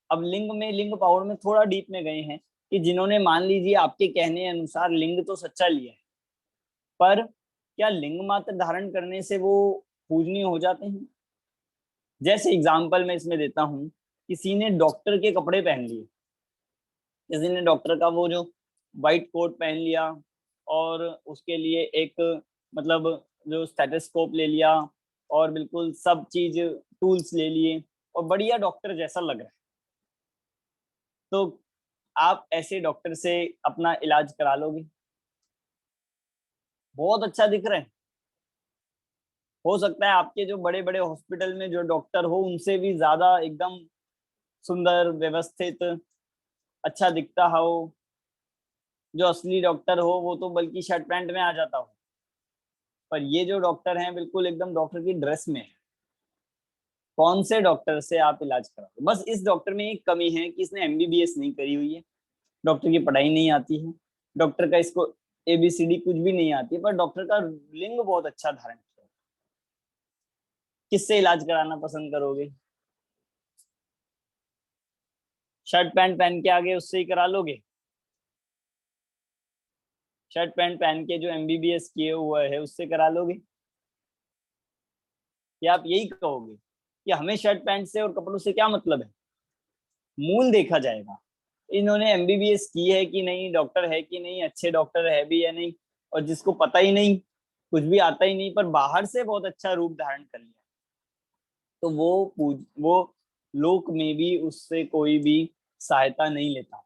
अब लिंग पावर में थोड़ा डीप में गए हैं कि जिन्होंने मान लीजिए आपके कहने अनुसार लिंग तो सच्चा लिया है, पर क्या लिंग मात्र धारण करने से वो पूजनीय हो जाते हैं? जैसे एग्जाम्पल मैं इसमें देता हूँ, किसी ने डॉक्टर के कपड़े पहन लिए, किसी ने डॉक्टर का वो जो व्हाइट कोट पहन लिया, और उसके लिए एक मतलब जो स्टेथोस्कोप ले लिया, और बिल्कुल सब चीज टूल्स ले लिए, और बढ़िया डॉक्टर जैसा लग रहा है, तो आप ऐसे डॉक्टर से अपना इलाज करा लोगे? बहुत अच्छा दिख रहे हैं, हो सकता है आपके जो बड़े बड़े हॉस्पिटल में जो डॉक्टर हो उनसे भी ज्यादा एकदम सुंदर व्यवस्थित अच्छा दिखता हो, जो असली डॉक्टर हो वो तो बल्कि शर्ट पैंट में आ जाता हो, पर ये जो डॉक्टर हैं बिल्कुल एकदम डॉक्टर की ड्रेस में है। कौन से डॉक्टर से आप इलाज कराओगे? बस इस डॉक्टर में एक कमी है कि इसने एमबीबीएस नहीं करी हुई है, डॉक्टर की पढ़ाई नहीं आती है, डॉक्टर का इसको एबीसीडी कुछ भी नहीं आती है, पर डॉक्टर का लिंग बहुत अच्छा धारण किया। किससे इलाज कराना पसंद करोगे? शर्ट पैंट पहन के आगे उससे ही करा लोगे? शर्ट पैंट पहन के जो एमबीबीएस किए हुआ है उससे करा लोगे? या आप यही कहोगे कि हमें शर्ट पैंट से और कपड़ों से क्या मतलब है, मूल देखा जाएगा, इन्होंने एमबीबीएस की है कि नहीं, डॉक्टर है कि नहीं, अच्छे डॉक्टर है भी या नहीं। और जिसको पता ही नहीं, कुछ भी आता ही नहीं, पर बाहर से बहुत अच्छा रूप धारण कर लिया, तो वो लोक में भी उससे कोई भी सहायता नहीं लेता।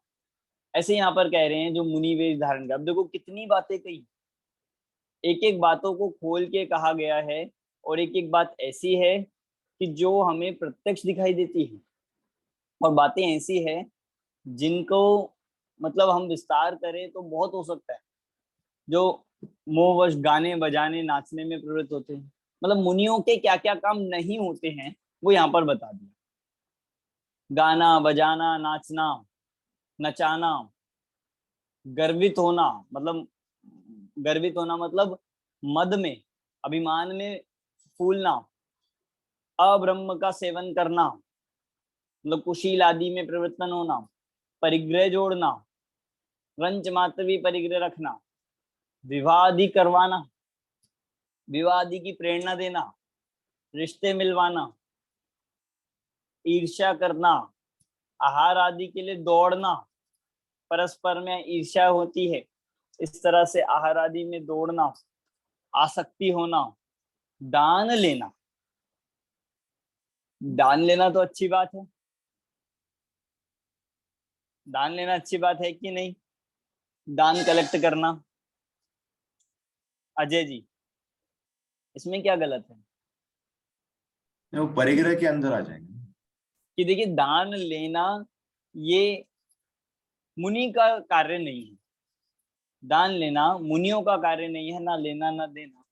ऐसे यहाँ पर कह रहे हैं जो मुनि वेश धारण कर। अब देखो कितनी बातें कही, एक एक बातों को खोल के कहा गया है, और एक एक बात ऐसी है कि जो हमें प्रत्यक्ष दिखाई देती है, और बातें ऐसी है जिनको मतलब हम विस्तार करें तो बहुत हो सकता है। जो मोहवश गाने बजाने नाचने में प्रवृत्त होते हैं, मतलब मुनियों के क्या क्या काम नहीं होते हैं वो यहाँ पर बता दिया। गाना बजाना, नाचना, नचाना, गर्वित होना, मतलब मद में, अभिमान में फूलना, अब्रह्म का सेवन करना, मतलब कुशील आदि में प्रवर्तन होना, परिग्रह जोड़ना, रंच मात्रवी परिग्रह रखना, विवादी करवाना, विवादी की प्रेरणा देना, रिश्ते मिलवाना, ईर्ष्या करना, आहार आदि के लिए दौड़ना, परस्पर में ईर्ष्या होती है, इस तरह से आहार आदि में दौड़ना, आसक्ति होना, दान लेना। दान लेना तो अच्छी बात है, दान लेना अच्छी बात है कि नहीं? दान कलेक्ट करना, अजय जी इसमें क्या गलत है? वो परिग्रह के अंदर आ जाएंगे। कि देखिए दान लेना ये मुनि का कार्य नहीं है, दान लेना मुनियों का कार्य नहीं है, ना लेना ना देना।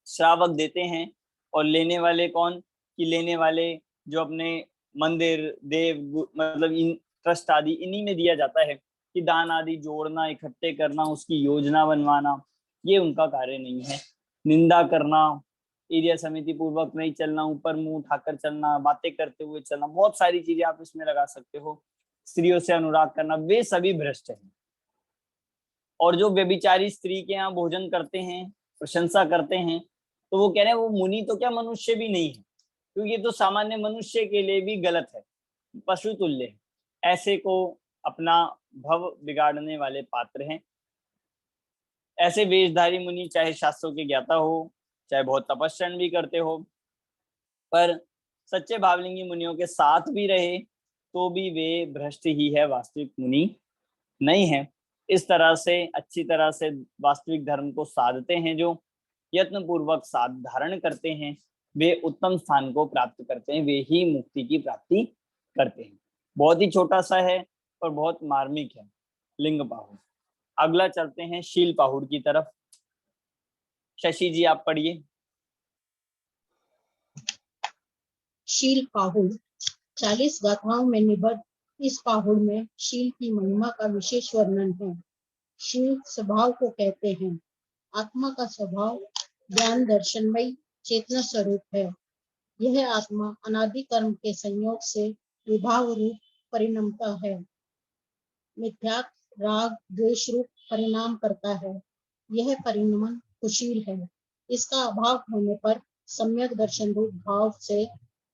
श्रावक देते हैं, और लेने वाले कौन? कि लेने वाले जो अपने मंदिर देव मतलब इन ट्रस्ट आदि इन्हीं में दिया जाता है, कि दान आदि जोड़ना, इकट्ठे करना, उसकी योजना बनवाना, ये उनका कार्य नहीं है। निंदा करना, एरिया समिति पूर्वक नहीं चलना, ऊपर मुंह उठाकर चलना, बातें करते हुए चलना, बहुत सारी चीजें आप इसमें लगा सकते हो। स्त्रियों से अनुराग करना, वे सभी भ्रष्ट हैं। और जो व्यभिचारी स्त्री के यहाँ भोजन करते हैं, प्रशंसा करते हैं, तो वो कह रहे हैं वो मुनि तो क्या मनुष्य भी नहीं है, क्योंकि ये तो सामान्य मनुष्य के लिए भी गलत है, पशु तुल्य है। ऐसे को अपना भव बिगाड़ने वाले पात्र हैं। ऐसे वेशधारी मुनि चाहे शास्त्रों के ज्ञाता हो, चाहे बहुत तपस्या भी करते हो, पर सच्चे भावलिंगी मुनियों के साथ भी रहे तो भी वे भ्रष्ट ही है, वास्तविक मुनि नहीं है। इस तरह से अच्छी तरह से वास्तविक धर्म को साधते हैं, जो यत्न पूर्वक साध धारण करते हैं, वे उत्तम स्थान को प्राप्त करते हैं, वे ही मुक्ति की प्राप्ति करते हैं। बहुत ही छोटा सा है और बहुत मार्मिक है लिंग पाहुड़। अगला चलते हैं शील पाहुड़ की तरफ। शशि जी आप पढ़िए। शील पाहुड़ 40 गाथाओं में निबद्ध इस पाहुड़ में शील की महिमा का विशेष वर्णन है। शील स्वभाव को कहते हैं। आत्मा का स्वभाव ज्ञान दर्शनमय चेतना स्वरूप है। यह आत्मा अनादि कर्म के संयोग से विभाव रूप परिणमता है, मिथ्यात्व राग द्वेष रूप परिणाम करता है। यह परिणमन कुशील है। इसका अभाव होने पर सम्यक दर्शन रूप भाव से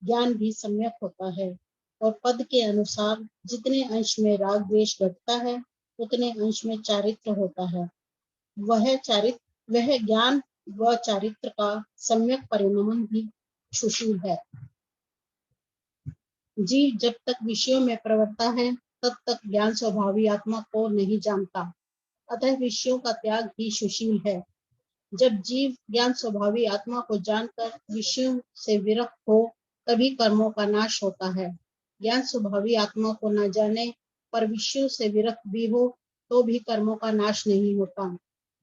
ज्ञान भी सम्यक होता है, और पद के अनुसार जितने अंश में राग द्वेष घटता है उतने अंश में चारित्र होता है। वह ज्ञान व चारित्र का सम्यक परिणमन भी सुशील है। जीव जब तक विषयों में प्रवृत्ता है तब तक ज्ञान स्वभावी आत्मा को नहीं जानता, अतः विषयों का त्याग ही सुशील है। जब जीव ज्ञान स्वभावी आत्मा को जानकर विषयों से विरक्त हो तभी कर्मों का नाश होता है। ज्ञान स्वभावी आत्मा को न जाने पर विषयों से विरक्त भी हो तो भी कर्मों का नाश नहीं होता,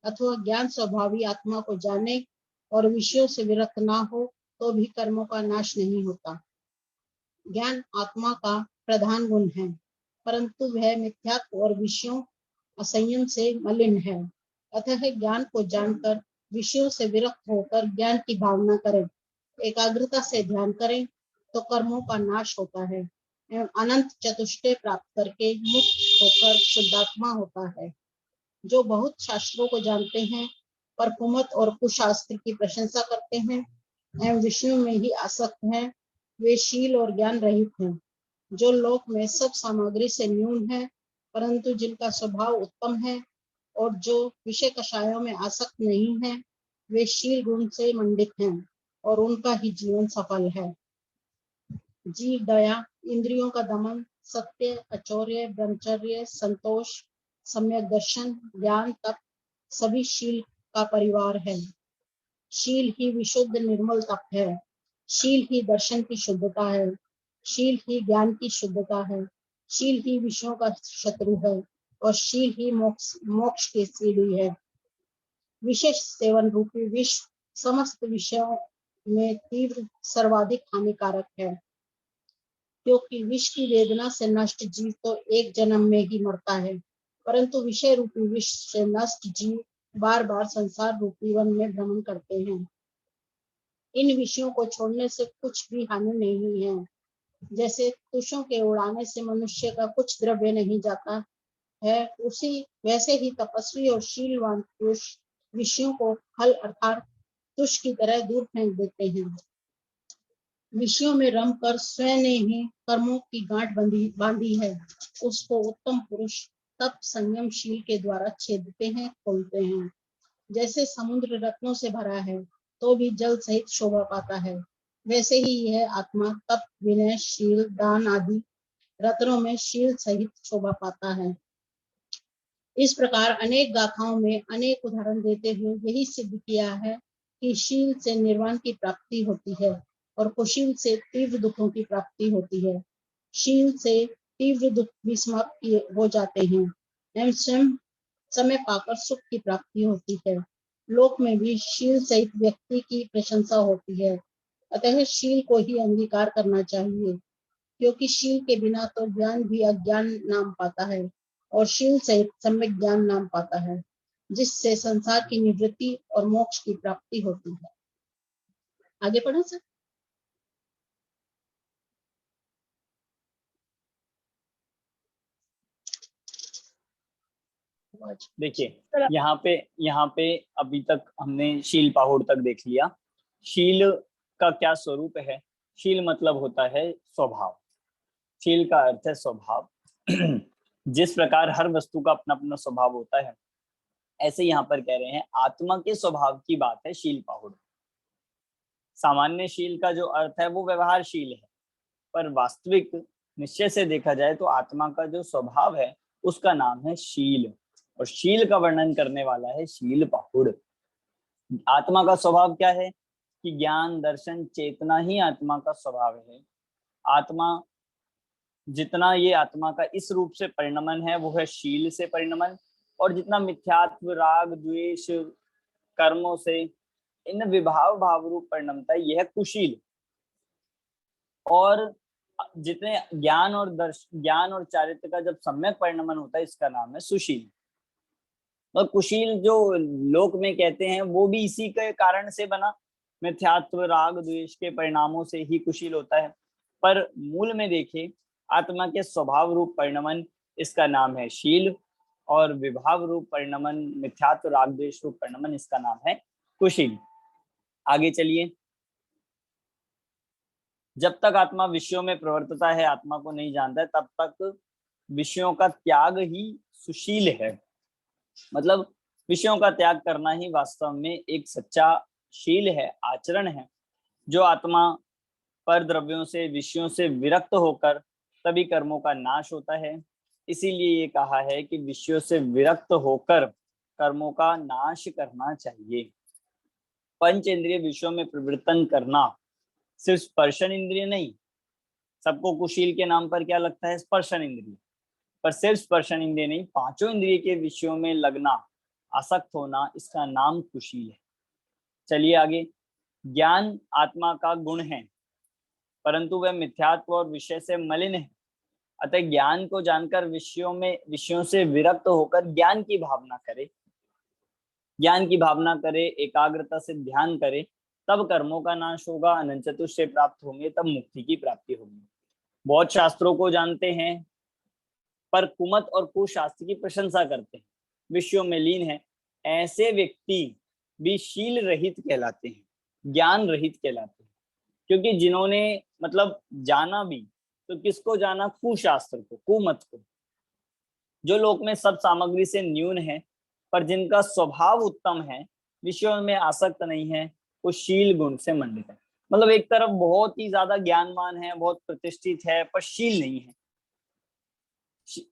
अथवा ज्ञान स्वभावी आत्मा को जाने और विषयों से विरक्त ना हो तो भी कर्मों का नाश नहीं होता। ज्ञान आत्मा का प्रधान गुण है, परंतु वह मिथ्यात्व और विषयों असंयम से मलिन है। अतः ज्ञान को जानकर विषयों से विरक्त होकर ज्ञान की भावना करें, एकाग्रता से ध्यान करें तो कर्मों का नाश होता है एवं अनंत चतुष्टय प्राप्त करके मुक्त होकर शुद्धात्मा होता है। जो बहुत शास्त्रों को जानते हैं पर कुमत और कुशास्त्र की प्रशंसा करते हैं एवं विषयों में ही आसक्त हैं, वे शील और ज्ञान रहित हैं। जो लोक में सब सामग्री से न्यून है परंतु जिनका स्वभाव उत्तम है और जो विषय कषायों में आसक्त नहीं है, वे शील गुण से मंडित हैं और उनका ही जीवन सफल है। जी दया, इंद्रियों का दमन, सत्य, अचौर्य, ब्रह्मचर्य, संतोष, सम्यक दर्शन, ज्ञान तक सभी शील का परिवार है। शील ही विशुद्ध निर्मल तप है। शील ही दर्शन की शुद्धता है। शील ही ज्ञान की शुद्धता है। शील ही विषयों का शत्रु है और शील ही मोक्ष की सीढ़ी है। विशेष सेवन रूपी विष समस्त विषयों में तीव्र सर्वाधिक हानिकारक है, क्योंकि विष की वेदना से नष्ट जीव तो एक जन्म में ही मरता है, परंतु विषय रूपी विष से नष्ट जीव बार बार संसार रूपी वन में भ्रमण करते हैं। इन विषयों को छोड़ने से कुछ भी हानि नहीं है। जैसे तुषों के उड़ाने से मनुष्य का कुछ द्रव्य नहीं जाता है, उसी वैसे ही तपस्वी और शीलवान पुरुष विषयों को हल अर्थात तुष की तरह दूर फेंक देते हैं। विषयों में रम कर स्वयं ने ही कर्मों की गांठ बांधी है, उसको उत्तम पुरुष तप संयम शील के द्वारा छेदते हैं, खोलते हैं। जैसे समुद्र रत्नों से भरा है तो भी जल सहित शोभा पाता है, वैसे ही यह आत्मा तप विनय शील दान आदि रत्नों में शील सहित शोभा पाता है। इस प्रकार अनेक गाथाओं में अनेक उदाहरण देते हुए यही सिद्ध किया है कि शील से निर्वाण की प्राप्ति होती है और कुशील से तीव्र दुखों की प्राप्ति होती है। शील से तीव्र दुख भी समाप्त हो जाते हैं एवं स्वयं समय पाकर सुख की प्राप्ति होती है। लोक में भी शील सहित व्यक्ति की प्रशंसा होती है, अतः शील को ही अंगीकार करना चाहिए, क्योंकि शील के बिना तो ज्ञान भी अज्ञान नाम पाता है और शील सहित सम्यक ज्ञान नाम पाता है, जिससे संसार की निवृत्ति और मोक्ष की प्राप्ति होती है। आगे पढ़ो सर। देखिए यहाँ पे अभी तक हमने शील पाहुड़ तक देख लिया। शील का क्या स्वरूप है? शील मतलब होता है स्वभाव। शील का अर्थ है स्वभाव। जिस प्रकार हर वस्तु का अपना अपना स्वभाव होता है, ऐसे यहाँ पर कह रहे हैं आत्मा के स्वभाव की बात है शील पाहुड़। सामान्य शील का जो अर्थ है वो व्यवहारशील है, पर वास्तविक निश्चय से देखा जाए तो आत्मा का जो स्वभाव है उसका नाम है शील, और शील का वर्णन करने वाला है शील पाहुड़। आत्मा का स्वभाव क्या है कि ज्ञान दर्शन चेतना ही आत्मा का स्वभाव है। आत्मा जितना ये आत्मा का इस रूप से परिणमन है वो है शील से परिणमन, और जितना मिथ्यात्व राग द्वेष कर्मों से इन विभाव भाव रूप परिणमता है यह कुशील। और जितने ज्ञान और चारित्र का जब सम्यक परिणमन होता है इसका नाम है सुशील। और कुशील जो लोक में कहते हैं वो भी इसी के कारण से बना, मिथ्यात्व राग द्वेष के परिणामों से ही कुशील होता है, पर मूल में देखिए आत्मा के स्वभाव रूप परिणमन इसका नाम है शील, और विभाव रूप परिणमन मिथ्यात्व राग द्वेष रूप परिणमन इसका नाम है कुशील। आगे चलिए। जब तक आत्मा विषयों में प्रवर्तता है, आत्मा को नहीं जानता है, तब तक विषयों का त्याग ही सुशील है। मतलब विषयों का त्याग करना ही वास्तव में एक सच्चा शील है, आचरण है। जो आत्मा पर द्रव्यों से विषयों से विरक्त होकर तभी कर्मों का नाश होता है। इसीलिए ये कहा है कि विषयों से विरक्त होकर कर्मों का नाश करना चाहिए। पंच इंद्रिय विषयों में प्रवृत्तन करना सिर्फ स्पर्शन इंद्रिय नहीं, सबको कुशील के नाम पर क्या लगता है? स्पर्शन इंद्रिय, पर सिर्फ स्पर्शन इंद्रिय नहीं, पांचों इंद्रिय के विषयों में लगना, आसक्त होना, इसका नाम कुशील है। चलिए आगे। ज्ञान आत्मा का गुण है, परंतु वह मिथ्यात्व और विषय से मलिन है। अतः ज्ञान को जानकर विषयों से विरक्त होकर ज्ञान की भावना करे, एकाग्रता से ध्यान करे, तब कर्मों का नाश होगा, अनंत चतुष्टय प्राप्त होंगे, तब मुक्ति की प्राप्ति होगी। बहुत शास्त्रों को जानते हैं पर कुमत और कुशास्त्र की प्रशंसा करते हैं, विषयों में लीन है, ऐसे व्यक्ति भी शील रहित कहलाते हैं, ज्ञान रहित कहलाते हैं। क्योंकि जिन्होंने मतलब जाना भी तो किसको जाना? कुशास्त्र को, कुमत को, जो लोक में सब सामग्री से न्यून है पर जिनका स्वभाव उत्तम है, विषयों में आसक्त नहीं है, वो शील गुण से मंडित है। मतलब एक तरफ बहुत ही ज्यादा ज्ञानवान है, बहुत प्रतिष्ठित है, पर शील नहीं है।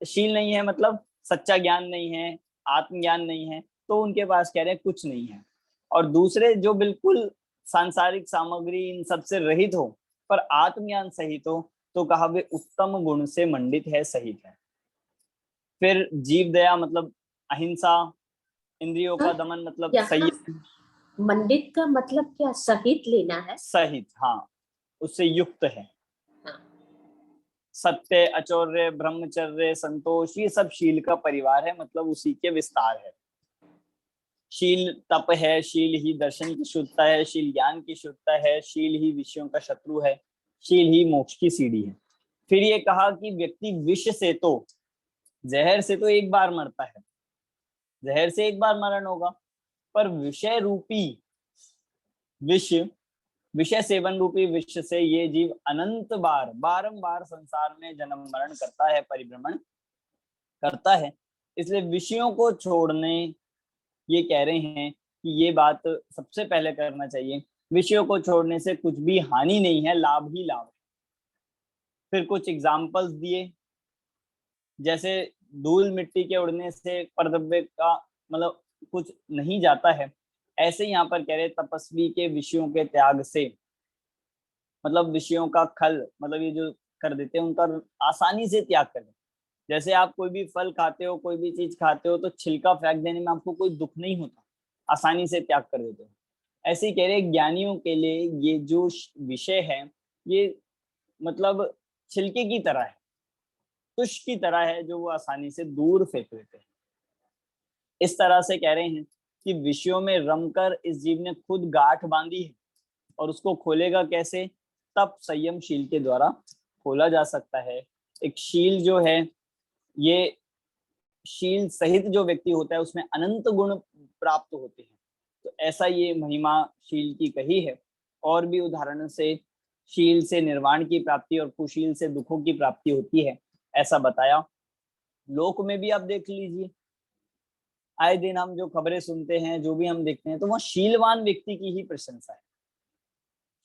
शील नहीं है मतलब सच्चा ज्ञान नहीं है, आत्मज्ञान नहीं है, तो उनके पास कह रहे हैं कुछ नहीं है। और दूसरे जो बिल्कुल सांसारिक सामग्री इन सबसे रहित हो पर आत्मज्ञान सहित हो तो कहा वे उत्तम गुण से मंडित है, सहित है। फिर जीव दया मतलब अहिंसा, इंद्रियों का दमन मतलब यहाँ संयम, मंडित का मतलब क्या, सहित लेना है? सहित, हाँ, उससे युक्त है। हाँ। सत्य, अचौर्य, ब्रह्मचर्य, संतोष, ये सब शील का परिवार है, मतलब उसी के विस्तार है। शील तप है, शील ही दर्शन की शुद्धता है, शील ज्ञान की शुद्धता है, शील ही विषयों का शत्रु है, शील ही मोक्ष की सीढ़ी है। फिर ये कहा कि व्यक्ति विष से तो, जहर से तो एक बार मरता है, जहर से एक बार मरण होगा, पर विषय रूपी विष, विषय सेवन रूपी विष से ये जीव अनंत बार बारंबार संसार में जन्म मरण करता है, परिभ्रमण करता है। इसलिए विषयों को छोड़ने, ये कह रहे हैं कि ये बात सबसे पहले करना चाहिए, विषयों को छोड़ने से कुछ भी हानि नहीं है, लाभ ही लाभ है। फिर कुछ एग्जाम्पल्स दिए, जैसे धूल मिट्टी के उड़ने से परद्रव्य का मतलब कुछ नहीं जाता है, ऐसे यहाँ पर कह रहे तपस्वी के विषयों के त्याग से, मतलब विषयों का खल, मतलब ये जो कर देते हैं उनका आसानी से त्याग कर देते। जैसे आप कोई भी फल खाते हो, कोई भी चीज खाते हो, तो छिलका फेंक देने में आपको कोई दुख नहीं होता, आसानी से त्याग कर देते हो। ऐसे ही कह रहे ज्ञानियों के लिए ये जो विषय है ये मतलब छिलके की तरह है, तुष की तरह है, जो वो आसानी से दूर फेंक देते हैं। इस तरह से कह रहे हैं कि विषयों में रमकर इस जीव ने खुद गांठ बांधी है, और उसको खोलेगा कैसे? तप संयम शील के द्वारा खोला जा सकता है। एक शील जो है, ये शील सहित जो व्यक्ति होता है उसमें अनंत गुण प्राप्त होते हैं, तो ऐसा ये महिमा शील की कही है। और भी उदाहरण से शील से निर्वाण की प्राप्ति और कुशील से दुखों की प्राप्ति होती है, ऐसा बताया। लोक में भी आप देख लीजिए, आए दिन हम जो खबरें सुनते हैं, जो भी हम देखते हैं, तो वह शीलवान व्यक्ति की ही प्रशंसा है,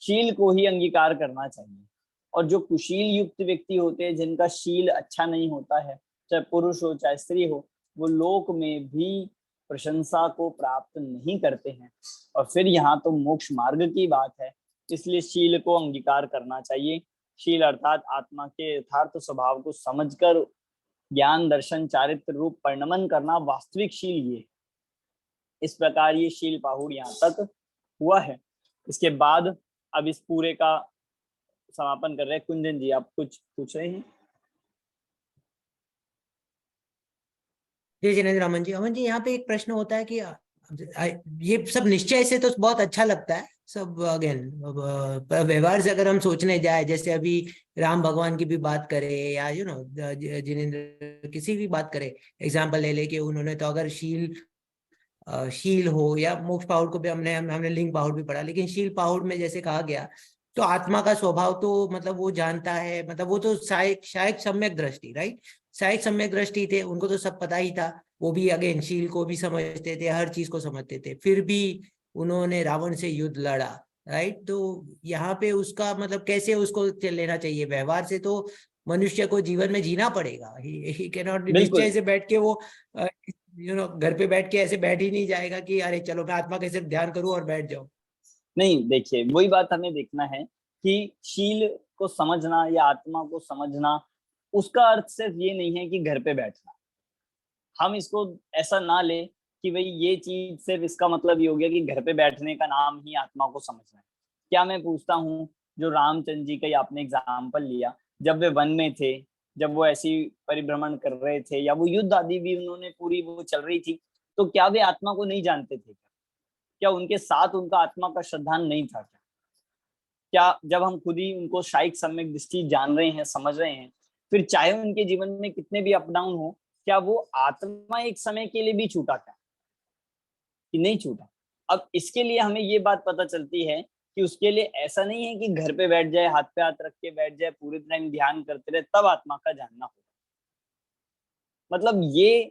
शील को ही अंगीकार करना चाहिए। और जो कुशील युक्त व्यक्ति होते हैं, जिनका शील अच्छा नहीं होता है, चाहे पुरुष हो चाहे स्त्री हो, वो लोक में भी प्रशंसा को प्राप्त नहीं करते हैं। और फिर यहाँ तो मोक्ष मार्ग की बात है, इसलिए शील को अंगीकार करना चाहिए। शील अर्थात आत्मा के यथार्थ स्वभाव को समझकर ज्ञान दर्शन चारित्र रूप परिणमन करना, वास्तविक शील ये। इस प्रकार ये शील पाहुड़ यहाँ तक हुआ है। इसके बाद अब इस पूरे का समापन कर रहे हैं। कुंजन जी, आप कुछ पूछ रहे हैं? जी जिनेन्द्र, अमन जी, यहाँ पे एक प्रश्न होता है कि ये सब निश्चय से तो बहुत अच्छा लगता है सब, अगेन व्यवहार से अगर हम सोचने जाए, जैसे अभी राम भगवान की भी बात करें या जिनेन्द्र किसी भी बात करें, एग्जाम्पल ले कि उन्होंने तो अगर शील हो, या मोक्ष पाहुड़ को भी हमने लिंग पाहुड़ भी पढ़ा, लेकिन शील पाहुड़ में जैसे कहा गया, तो आत्मा का स्वभाव तो मतलब वो जानता है, मतलब वो तो शायद सम्यक दृष्टि, राइट, शायद सम्यक दृष्टि थे, उनको तो सब पता ही था, वो भी अगेन शील को भी समझते थे, हर चीज को समझते थे, फिर भी उन्होंने रावण से युद्ध लड़ा, राइट। तो यहाँ पे उसका मतलब कैसे उसको लेना चाहिए? व्यवहार से तो मनुष्य को जीवन में जीना पड़ेगा, ही कैन नॉट निश्चय से बैठ के वो घर पे बैठ के ऐसे बैठ ही नहीं जाएगा कि अरे चलो मैं आत्मा का सिर्फ ध्यान करूं और बैठ जाऊं। नहीं, देखिए वही बात हमें देखना है कि शील को समझना या आत्मा को समझना, उसका अर्थ सिर्फ ये नहीं है कि घर पे बैठना। हम इसको ऐसा ना ले कि भाई ये चीज सिर्फ इसका मतलब ये हो गया कि घर पे बैठने का नाम ही आत्मा को समझना है। क्या मैं पूछता हूँ, जो रामचंद्र जी का आपने एग्जाम्पल लिया, जब वे वन में थे, जब वो ऐसी परिभ्रमण कर रहे थे, या वो युद्ध आदि भी उन्होंने पूरी वो चल रही थी, तो क्या वे आत्मा को नहीं जानते थे? क्या उनके साथ उनका आत्मा का श्रद्धान नहीं था? क्या जब हम खुद ही उनको शायक सम्यक दृष्टि जान रहे हैं, समझ रहे हैं, फिर चाहे उनके जीवन में कितने भी अप डाउन हो, क्या वो आत्मा एक समय के लिए भी छूटा क्या? कि नहीं छूटा। अब इसके लिए हमें ये बात पता चलती है कि उसके लिए ऐसा नहीं है कि घर पे बैठ जाए, हाथ पे हाथ रख के बैठ जाए, पूरे टाइम ध्यान करते रहे, तब आत्मा का जानना होगा। मतलब ये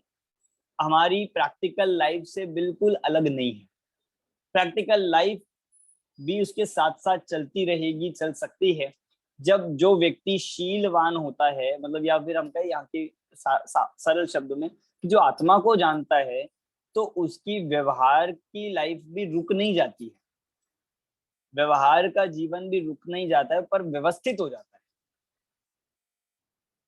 हमारी प्रैक्टिकल लाइफ से बिल्कुल अलग नहीं है। प्रैक्टिकल लाइफ भी उसके साथ साथ चलती रहेगी, चल सकती है, जब जो व्यक्ति शीलवान होता है, मतलब या फिर हम कहें यहाँ के सरल शब्दों में, जो आत्मा को जानता है, तो उसकी व्यवहार की लाइफ भी रुक नहीं जाती है, व्यवहार का जीवन भी रुक नहीं जाता है, पर व्यवस्थित हो जाता है।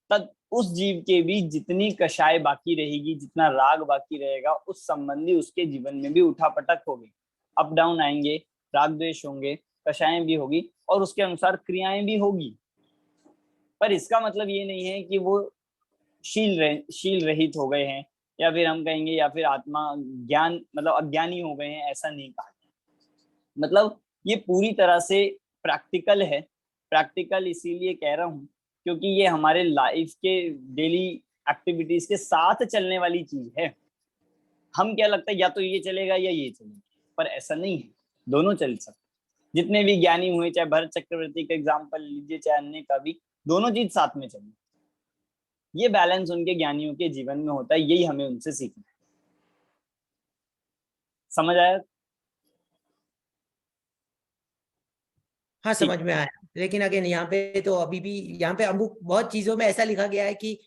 तब उस जीव के भी जितनी कषाय बाकी रहेगी, जितना राग बाकी रहेगा, उस संबंधी उसके जीवन में भी उठापटक होगी, अप डाउन आएंगे, राग द्वेष होंगे, कषायें भी होगी और उसके अनुसार क्रियाएं भी होगी। पर इसका मतलब ये नहीं है कि वो शील रहित हो गए हैं, या फिर हम कहेंगे या फिर आत्मा ज्ञान मतलब अज्ञानी हो गए हैं, ऐसा नहीं कहा। मतलब ये पूरी तरह से प्रैक्टिकल है। प्रैक्टिकल इसीलिए कह रहा हूँ क्योंकि ये हमारे लाइफ के डेली एक्टिविटीज के साथ चलने वाली चीज है। हम क्या लगता है या तो ये चलेगा या ये चलेगा, पर ऐसा नहीं है, दोनों चल सकते। जितने भी ज्ञानी हुए, चाहे भरत चक्रवर्ती का एग्जाम्पल लीजिए, चाहे अन्य का भी, दोनों चीज साथ में चलें। ये बैलेंस उनके ज्ञानियों के जीवन में होता है, यही हमें उनसे सीखना है। समझ आया? हाँ समझ में आया। लेकिन अगेन यहाँ पे तो अभी भी यहाँ पे अमुक बहुत चीजों में ऐसा लिखा गया है कि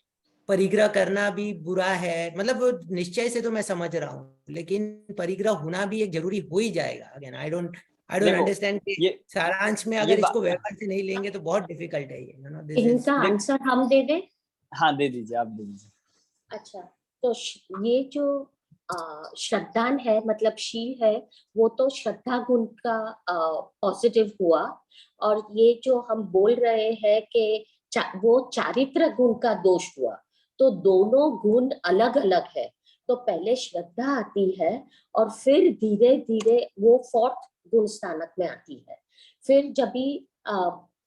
परिग्रह करना भी बुरा है, मतलब वो निश्चय से तो मैं समझ रहा हूँ, लेकिन परिग्रह होना भी एक जरूरी हो ही जाएगा। अगेन आई डोंट अंडरस्टैंड कि सारांश में अगर इसको व्यवहार से नहीं लेंगे तो बहुत डिफिकल्ट है ये। इनका आंसर हम दे दें? हाँ दे दीजिए, आप दे दीजिए। अच्छा, तो ये जो श्रद्धान है, मतलब शील है, वो तो श्रद्धा गुण का पॉजिटिव हुआ, और ये जो हम बोल रहे हैं कि वो चारित्र गुण का दोष हुआ, तो दोनों गुण अलग अलग है। तो पहले श्रद्धा आती है और फिर धीरे धीरे वो फोर्थ गुण स्थानक में आती है। फिर जब भी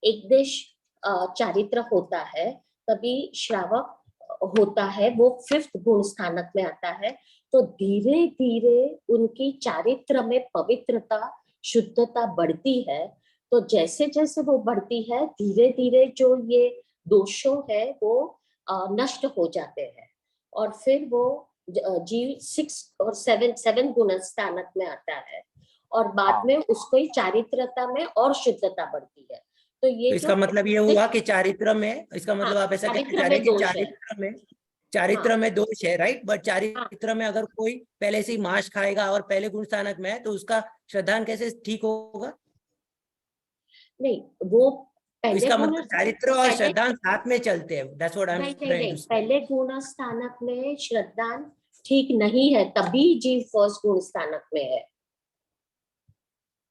एक देश चारित्र होता है, तभी श्रावक होता है, वो फिफ्थ गुण स्थानक में आता है। तो धीरे धीरे उनकी चारित्र में पवित्रता, शुद्धता बढ़ती है। तो जैसे जैसे वो बढ़ती है, धीरे धीरे जो ये दोषों है वो नष्ट हो जाते हैं, और फिर वो जीव 6 और 7 गुण स्थानक में आता है, और बाद में उसको ही चारित्रता में और शुद्धता बढ़ती है। तो ये तो इसका मतलब ये हुआ कि चारित्र में, इसका मतलब आप ऐसा कहना चाह रहे हैं कि चारित्र में दोष है, राइट? बट चारित्र में अगर कोई पहले से ही मांस खाएगा और पहले गुण स्थानक में है, तो उसका श्रद्धान कैसे ठीक होगा? नहीं, वो पहले इसका मतलब चारित्र और श्रद्धान साथ में चलते हैं। That's what I am trying to say. पहले गुण स्थानक में श्रद्धान ठीक नहीं है, तभी जीव फर्स्ट गुण स्थानक में है।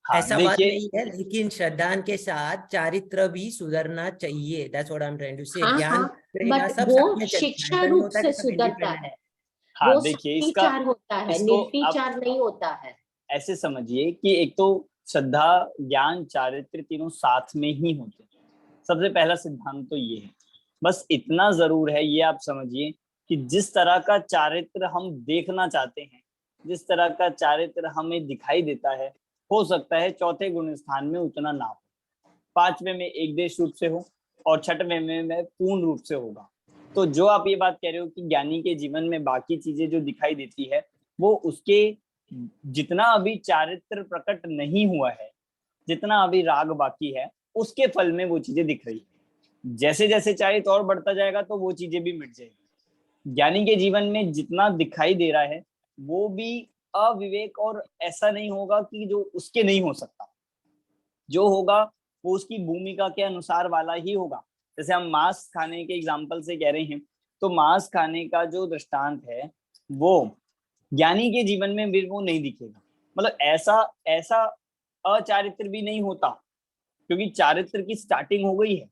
ऐसा बात नहीं है, लेकिन श्रद्धान के साथ चारित्र भी सुधरना चाहिए। That's what I am trying to say. ज्ञान बट वो शिक्षा रूप से सुधरता है। हाँ देखिए, इसका होता है, निर्विचार नहीं होता है। ऐसे समझिए कि एक तो श्रद्धा, ज्ञान, चारित्र तीनों साथ में ही होते हैं। सबसे पहला सिद्धांत तो ये है। बस इतना जरूर है, ये आप समझिए कि जिस तरह का चारित्र हम देखना चाहते हैं, जिस तरह का चारित्र हमें दिखाई देता है, हो सकता है चौथे गुण स्थान में उतना ना हो, पांचवें में एक देश रूप से हो, और छठवें में पूर्ण रूप से होगा। तो जो आप ये बात कह रहे हो कि ज्ञानी के जीवन में बाकी चीजें जो दिखाई देती है, वो उसके जितना अभी चारित्र प्रकट नहीं हुआ है, जितना अभी राग बाकी है, उसके फल में वो चीजें दिख रही है। जैसे जैसे चारित्र और बढ़ता जाएगा तो वो चीजें भी मिट जाएगी। ज्ञानी के जीवन में जितना दिखाई दे रहा है वो भी अविवेक, और ऐसा नहीं होगा कि जो उसके नहीं हो सकता। जो होगा वो उसकी भूमिका के अनुसार वाला ही होगा। जैसे हम मांस खाने के एग्जाम्पल से कह रहे हैं, तो मांस खाने का जो दृष्टांत है वो ज्ञानी के जीवन में भी वो नहीं दिखेगा। मतलब ऐसा अचारित्र भी नहीं होता, क्योंकि चारित्र की स्टार्टिंग हो गई है,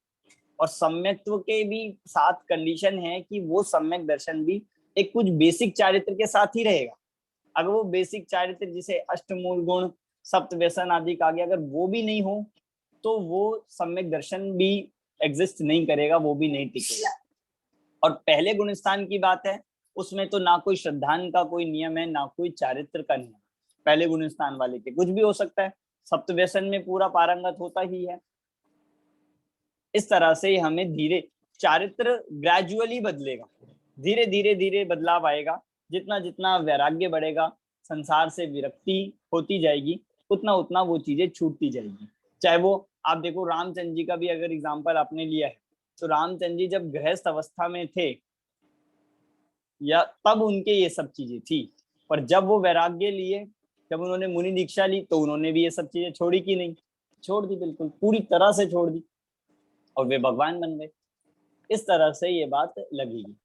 और सम्यक्त्व के भी साथ कंडीशन है कि वो सम्यक दर्शन भी एक कुछ बेसिक चारित्र के साथ ही रहेगा। अगर वो बेसिक चारित्र जिसे अष्टमूल गुण, सप्त व्यसन आदि का गया, अगर वो भी नहीं हो तो वो सम्यक दर्शन भी एग्जिस्ट नहीं करेगा, वो भी नहीं टिकेगा। और पहले गुण स्थान की बात है, उसमें तो ना कोई श्रद्धान का कोई नियम है, ना कोई चारित्र का नियम। पहले गुण स्थान वाले के कुछ भी हो सकता है, सप्त व्यसन में पूरा पारंगत होता ही है। इस तरह से हमें धीरे चारित्र ग्रेजुअली बदलेगा, धीरे धीरे धीरे बदलाव आएगा। जितना जितना वैराग्य बढ़ेगा, संसार से विरक्ति होती जाएगी, उतना उतना वो चीजें छूटती जाएगी। चाहे वो आप देखो, रामचंद्र जी का भी अगर एग्जाम्पल आपने लिया है, तो रामचंद्र जी जब गृहस्थ अवस्था में थे, या तब उनके ये सब चीजें थी, पर जब वो वैराग्य लिए, जब उन्होंने मुनि दीक्षा ली, तो उन्होंने भी ये सब चीजें छोड़ी कि नहीं? छोड़ दी, बिल्कुल पूरी तरह से छोड़ दी, और वे भगवान बन गए। इस तरह से ये बात लगेगी।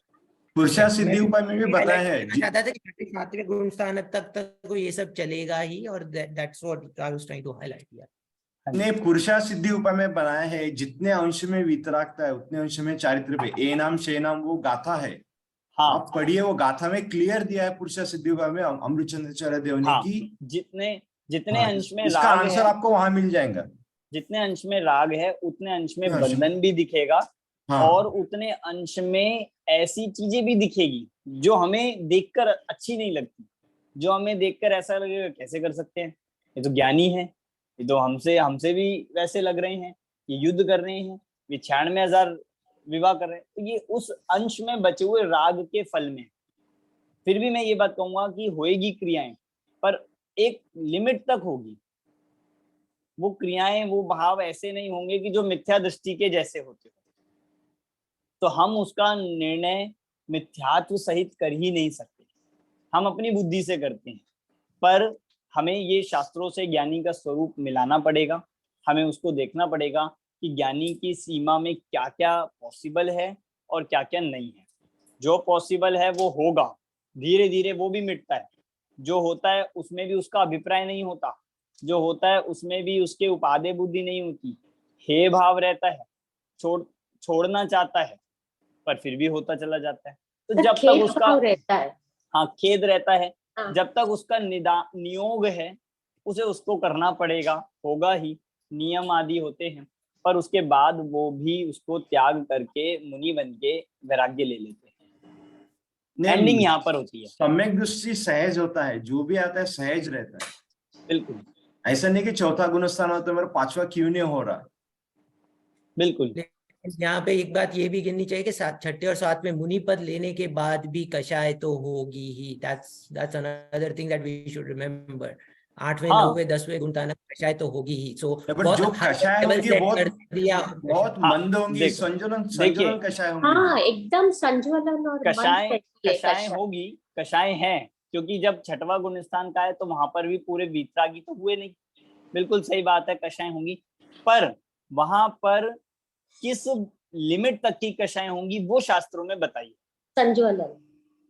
पुरुषा सिद्धि उपाय में भी बताया है मैं चाहता था कि छठे सातवें गुण स्थान तक ये सब चलेगा ही, और that's what I was trying to highlight here. ने पुरुषा सिद्धि उपाय में बनाया है, जितने अंश में वितरागता है उतने अंश में चारित्र पे। ए नाम शे नाम वो गाथा है, हाँ आप पढ़िए, वो गाथा में क्लियर दिया है पुरुषा सिद्धि उपाय में अमृतचंद्राचार्य देव ने हाँ, की। जितने हाँ, अंश में इसका राग आंसर है, आपको वहां मिल जाएगा। जितने अंश में राग है उतने अंश में अंश में- बंधन भी दिखेगा, हाँ और उतने अंश में ऐसी चीजें भी दिखेगी जो हमें देखकर अच्छी नहीं लगती, जो हमें देखकर ऐसा लगेगा कैसे कर सकते हैं, ये तो ज्ञानी है, ये तो हमसे भी वैसे लग रहे हैं, ये युद्ध कर रहे हैं, ये 96,000 विवाह कर रहे हैं। तो ये उस अंश में बचे हुए राग के फल में। फिर भी मैं ये बात कहूंगा कि होएगी क्रियाएं, पर एक लिमिट तक होगी। वो क्रियाएं, वो भाव ऐसे नहीं होंगे कि जो मिथ्या दृष्टि के जैसे होते हो, तो हम उसका निर्णय मिथ्यात्व सहित कर ही नहीं सकते, हम अपनी बुद्धि से करते हैं। पर हमें ये शास्त्रों से ज्ञानी का स्वरूप मिलाना पड़ेगा, हमें उसको देखना पड़ेगा कि ज्ञानी की सीमा में क्या क्या पॉसिबल है और क्या क्या नहीं है। जो पॉसिबल है वो होगा, धीरे धीरे वो भी मिटता है। जो होता है उसमें भी उसका अभिप्राय नहीं होता, जो होता है उसमें भी उसके उपादेय बुद्धि नहीं होती, हे भाव रहता है, छोड़ना चाहता है, पर फिर भी होता चला जाता है। तो जब तक उसका रहता है, हाँ खेद रहता है, हाँ। जब तक उसका नियोग है उसे उसको करना पड़ेगा, होगा ही, नियम आदि होते हैं, पर उसके बाद वो भी उसको त्याग करके मुनि बन के वैराग्य ले लेते हैं। एंडिंग यहाँ पर होती है। सम्यक दृष्टि सहज होता है, जो भी आता है सहज रहता है। बिल्कुल ऐसा नहीं कि चौथा गुणस्थान होता है मेरा पांचवा क्यों नहीं हो रहा। बिल्कुल। यहाँ पे एक बात ये भी गिननी चाहिए कि छठे और सातवें मुनि पद लेने के बाद भी कषाय तो होगी ही। That's another thing that we should remember. 8वें हाँ। 9वें 10वें गुण स्थान कषाय तो होगी ही। सो बट जो कषाय होंगी बहुत हाँ, मंद होंगी, देखो, संजलन कषाय होंगी। हाँ एकदम संज्वलन और कषाय होगी, कषाय है, क्योंकि जब छठवां गुण स्थान का है तो वहां पर भी पूरे वीतरागी तो हुए नहीं। बिल्कुल सही बात है, कषाय होंगी, पर वहां पर किस लिमिट तक की कषाय होंगी वो शास्त्रों में बताइए।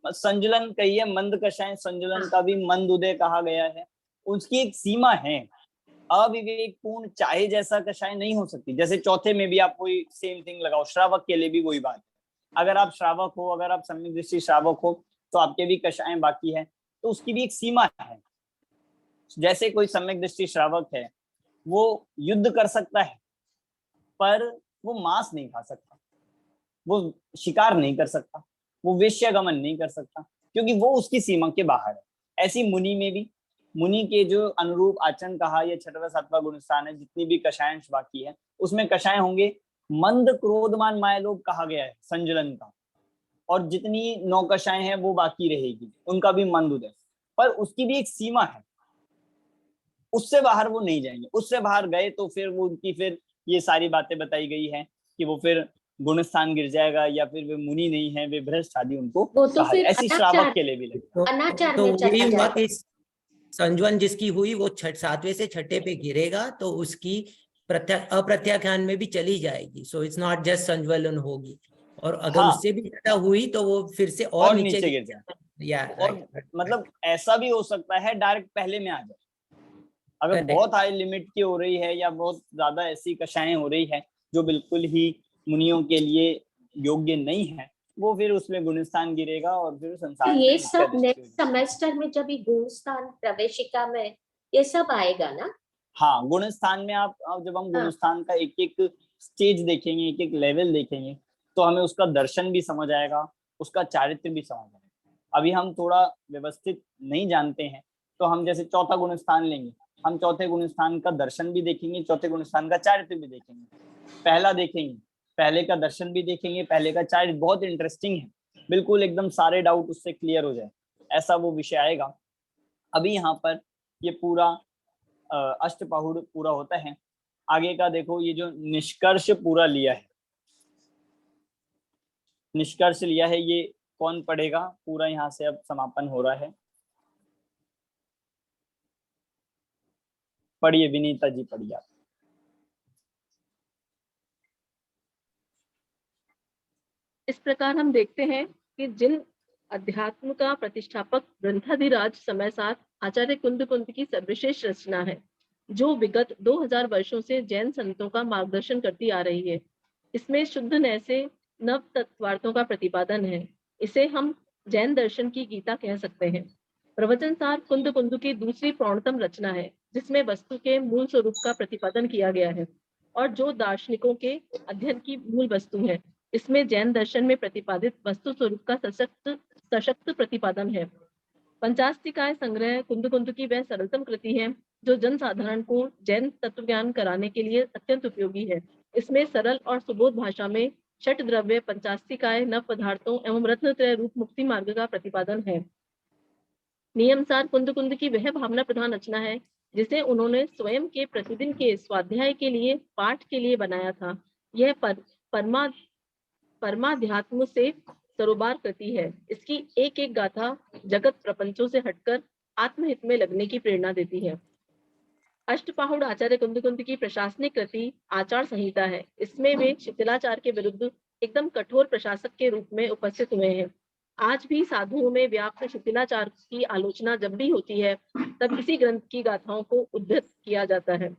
संजलन कहिए, मंद कषाय, संजलन का भी मंद उदय कहा गया है, उसकी एक सीमा है। अविवेकपूर्ण चाहे जैसा कषाय नहीं हो सकती। जैसे चौथे में भी आप कोई सेम थिंग लगाओ, श्रावक के लिए भी वही बात है। अगर आप श्रावक हो, अगर आप सम्यक दृष्टि श्रावक हो, तो आपके भी कषाय बाकी है, तो उसकी भी एक सीमा है। जैसे कोई सम्यक दृष्टि श्रावक है, वो युद्ध कर सकता है, पर वो मांस नहीं खा सकता, वो शिकार नहीं कर सकता, वो वेश्यागमन नहीं कर सकता, क्योंकि वो उसकी सीमा के बाहर है। ऐसी मुनि में भी, मुनि के जो अनुरूप आचरण कहा, या छठवां सातवां गुण स्थान है, जितनी भी कषायांश बाकी है उसमें कषाय होंगे। मंद क्रोधमान मायालोभ कहा गया है संजलन का, और जितनी 9 कषाय हैं वो बाकी रहेगी, उनका भी मंद उदय, पर उसकी भी एक सीमा है, उससे बाहर वो नहीं जाएंगे। उससे बाहर गए तो फिर वो उनकी फिर ये सारी बातें बताई गई हैं कि वो फिर गुण स्थान गिर जाएगा, या फिर वे मुनि नहीं है, वे भ्रष्ट आदि उनको तो फिर ऐसी श्रावक के लिए भी लगे। अनाचार तो में चला यही हुआ जाएगा। कि संज्वन जिसकी हुई वो सातवें से छठे पे गिरेगा तो उसकी अप्रत्याख्यान में भी चली जाएगी। सो इट्स नॉट जस्ट संज्वलन होगी, और अगर हाँ, उससे भी ज्यादा हुई तो वो फिर से और नीचे गिर जाए। और right. मतलब ऐसा भी हो सकता है डायरेक्ट पहले में आ जाए। अगर Correct. बहुत हाई लिमिट की हो रही है, या बहुत ज्यादा ऐसी कषाएं हो रही है जो बिल्कुल ही मुनियों के लिए योग्य नहीं है, वो फिर उसमें गुणस्थान गिरेगा, और फिर संसार में ये सब नेक्स्ट सेमेस्टर में जब ये गुणस्थान प्रवेशिका में ये सब आएगा ना। हाँ, गुणस्थान में आप जब हम गुणस्थान का एक एक स्टेज देखेंगे, एक एक लेवल देखेंगे, तो हमें उसका दर्शन भी समझ आएगा, उसका चारित्र भी समझ आएगा। अभी हम थोड़ा व्यवस्थित नहीं जानते हैं, तो हम जैसे चौथा गुणस्थान लेंगे, हम चौथे गुणस्थान का दर्शन भी देखेंगे, चौथे गुणस्थान का चारित्र भी देखेंगे, पहला देखेंगे, पहले का दर्शन भी देखेंगे, पहले का चारित्र। बहुत इंटरेस्टिंग है, बिल्कुल एकदम सारे डाउट उससे क्लियर हो जाए, ऐसा वो विषय आएगा। अभी यहाँ पर ये पूरा अष्टपहुड़ पूरा होता है। आगे का देखो, ये जो निष्कर्ष पूरा लिया है, निष्कर्ष लिया है, ये कौन पढ़ेगा? पूरा यहाँ से अब समापन हो रहा है। पढ़िए विनीता जी, पढ़िए आप। इस प्रकार हम देखते हैं कि जिन अध्यात्म का प्रतिष्ठापक ग्रंथाधिराज समय साथ आचार्य कुंद कुंद की सर्वश्रेष्ठ रचना है, जो विगत 2000 वर्षों से जैन संतों का मार्गदर्शन करती आ रही है। इसमें शुद्ध नय से नव तत्वार्थों का प्रतिपादन है। इसे हम जैन दर्शन की गीता कह सकते हैं। प्रवचन सार कुंद कुंद की दूसरी प्रौढ़तम रचना है, जिसमें वस्तु के मूल स्वरूप का प्रतिपादन किया गया है और जो दार्शनिकों के अध्ययन की मूल वस्तु है। इसमें जैन दर्शन में प्रतिपादित वस्तु स्वरूप का सशक्त प्रतिपादन है। पंचास्तिकाय संग्रह कुंद कुंद की वह सरलतम कृति है जो जनसाधारण को जैन तत्व ज्ञान कराने के लिए अत्यंत उपयोगी है। इसमें सरल और सुबोध भाषा में षट द्रव्य, पंचास्तिकाय, नव पदार्थों एवं रत्नत्रय रूप मुक्ति मार्ग का प्रतिपादन है। नियमसार कुंद कुंद की वह भावना प्रधान रचना है जिसे उन्होंने स्वयं के प्रतिदिन के स्वाध्याय के लिए, पाठ के लिए बनाया था। यह परमाध्यात्म से सरोबार कृति है। इसकी एक एक गाथा जगत प्रपंचों से हटकर आत्महित में लगने की प्रेरणा देती है। अष्टपाहुड़ आचार्य कुंद कुंद की प्रशासनिक कृति आचार संहिता है। इसमें वे शिथिलाचार के विरुद्ध एकदम कठोर प्रशासक के रूप में उपस्थित हुए हैं। आज भी साधुओं में व्याप्त शिथिलाचार की आलोचना जब भी होती है, तब इसी ग्रंथ की गाथाओं को उद्धृत किया जाता है।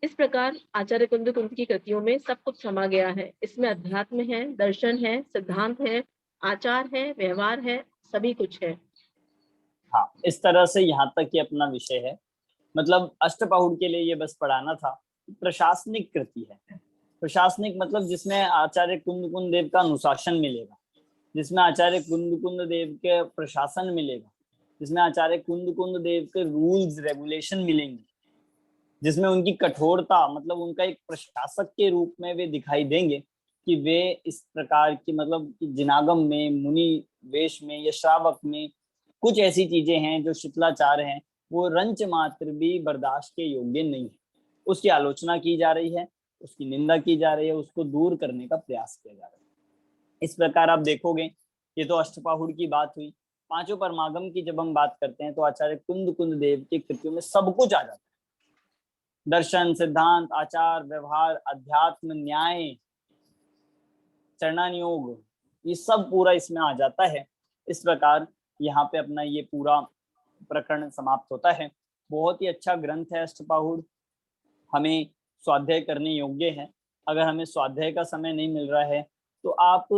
इस प्रकार आचार्य कुंद कुंद की कृतियों में सब कुछ समा गया है। इसमें अध्यात्म है, दर्शन है, सिद्धांत है, आचार है, व्यवहार है, सभी कुछ है। हाँ, इस तरह से यहाँ तक ये अपना विषय है। मतलब अष्टपाहुड़ के लिए ये बस पढ़ाना था। प्रशासनिक कृति है। प्रशासनिक मतलब जिसमें आचार्य कुंद कुंद देव का अनुशासन मिलेगा, जिसमें आचार्य कुंद कुंद देव के प्रशासन मिलेगा, जिसमें आचार्य कुंद कुंद देव के रूल्स रेगुलेशन मिलेंगे, जिसमें उनकी कठोरता, मतलब उनका एक प्रशासक के रूप में वे दिखाई देंगे कि वे इस प्रकार की, मतलब जिनागम में, मुनि वेश में या श्रावक में कुछ ऐसी चीजें हैं जो शिथिलाचार हैं, वो रंच मात्र भी बर्दाश्त के योग्य नहीं है। उसकी आलोचना की जा रही है, उसकी निंदा की जा रही है, उसको दूर करने का प्रयास किया जा रहा है। इस प्रकार आप देखोगे, ये तो अष्टपाहुड़ की बात हुई। पांचों परमागम की जब हम बात करते हैं तो आचार्य कुंद कुंद देव की कृतियों में सब कुछ आ जाता है। दर्शन, सिद्धांत, आचार, व्यवहार, अध्यात्म, न्याय, चरणानुयोग, ये सब पूरा इसमें आ जाता है। इस प्रकार यहाँ पे अपना ये पूरा प्रकरण समाप्त होता है। बहुत ही अच्छा ग्रंथ है अष्टपाहुड़, हमें स्वाध्याय करने योग्य है। अगर हमें स्वाध्याय का समय नहीं मिल रहा है तो आप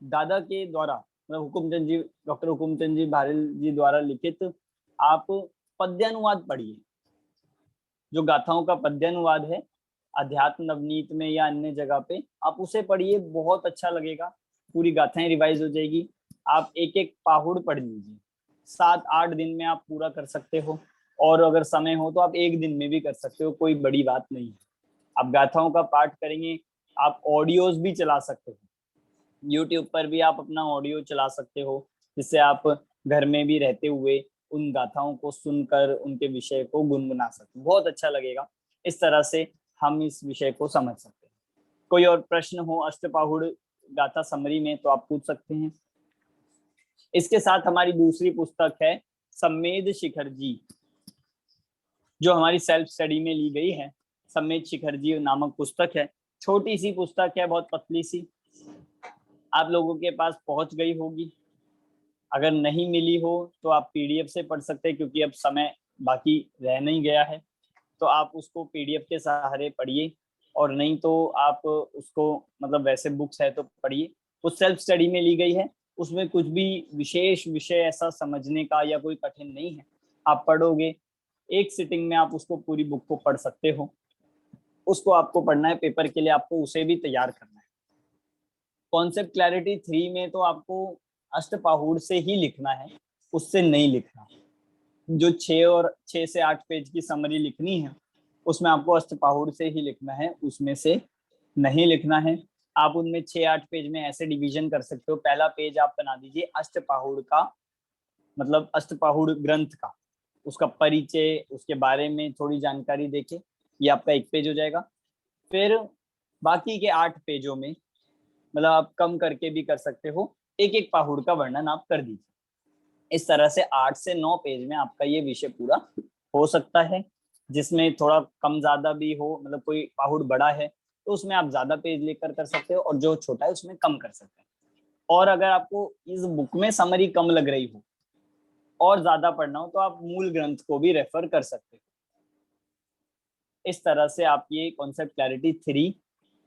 दादा के द्वारा, मतलब हुकुमचंद जी, डॉक्टर हुकुमचंद जी भारिल जी द्वारा लिखित आप पद्यानुवाद पढ़िए। जो गाथाओं का पद्यानुवाद है अध्यात्म नवनीत में या अन्य जगह पे, आप उसे पढ़िए, बहुत अच्छा लगेगा। पूरी गाथाएं रिवाइज हो जाएगी। आप एक एक पाहुड़ पढ़ लीजिए, 7-8 दिन में आप पूरा कर सकते हो, और अगर समय हो तो आप एक दिन में भी कर सकते हो, कोई बड़ी बात नहीं है। आप गाथाओं का पाठ करेंगे, आप ऑडियोज भी चला सकते हो, यूट्यूब पर भी आप अपना ऑडियो चला सकते हो, जिससे आप घर में भी रहते हुए उन गाथाओं को सुनकर उनके विषय को गुनगुना सकते, बहुत अच्छा लगेगा। इस तरह से हम इस विषय को समझ सकते हैं। कोई और प्रश्न हो अष्टपाहुड़ गाथा समरी में तो आप पूछ सकते हैं। इसके साथ हमारी दूसरी पुस्तक है सम्मेद शिखर जी, जो हमारी सेल्फ स्टडी में ली गई है। सम्मेद शिखर जी नामक पुस्तक है, छोटी सी पुस्तक है, बहुत पतली सी, आप लोगों के पास पहुंच गई होगी। अगर नहीं मिली हो तो आप पीडीएफ से पढ़ सकते हैं, क्योंकि अब समय बाकी रह नहीं गया है, तो आप उसको पीडीएफ के सहारे पढ़िए, और नहीं तो आप उसको, मतलब वैसे बुक्स है तो पढ़िए। वो सेल्फ स्टडी में ली गई है, उसमें कुछ भी विशेष विषय ऐसा समझने का या कोई कठिन नहीं है। आप पढ़ोगे, एक सिटिंग में आप उसको पूरी बुक को पढ़ सकते हो। उसको आपको पढ़ना है, पेपर के लिए आपको उसे भी तैयार करना है। कॉन्सेप्ट क्लैरिटी 3 में तो आपको अष्टपाहुड़ से ही लिखना है, उससे नहीं लिखना। जो 6 से 8 पेज की समरी लिखनी है, उसमें आपको अष्टपाहुड़ से ही लिखना है, उसमें से नहीं लिखना है। आप उनमें 6-8 पेज में ऐसे डिवीजन कर सकते हो। पहला पेज आप बना दीजिए अष्टपाहुड़ का, मतलब अष्टपाहुड़ ग्रंथ का, उसका परिचय, उसके बारे में थोड़ी जानकारी देके, ये आपका एक पेज हो जाएगा। फिर बाकी के 8 पेजों में, मतलब आप कम करके भी कर सकते हो, एक एक पाहुड़ का वर्णन आप कर दीजिए। इस तरह से 8 से 9 पेज में आपका ये विषय पूरा हो सकता है। जिसमें थोड़ा कम ज्यादा भी हो, मतलब कोई पाहुड़ बड़ा है तो उसमें आप ज्यादा पेज लेकर कर सकते हो, और जो छोटा है उसमें कम कर सकते हैं। और अगर आपको इस बुक में समरी कम लग रही हो और ज्यादा पढ़ना हो तो आप मूल ग्रंथ को भी रेफर कर सकते हो। इस तरह से आप ये कॉन्सेप्ट क्लैरिटी 3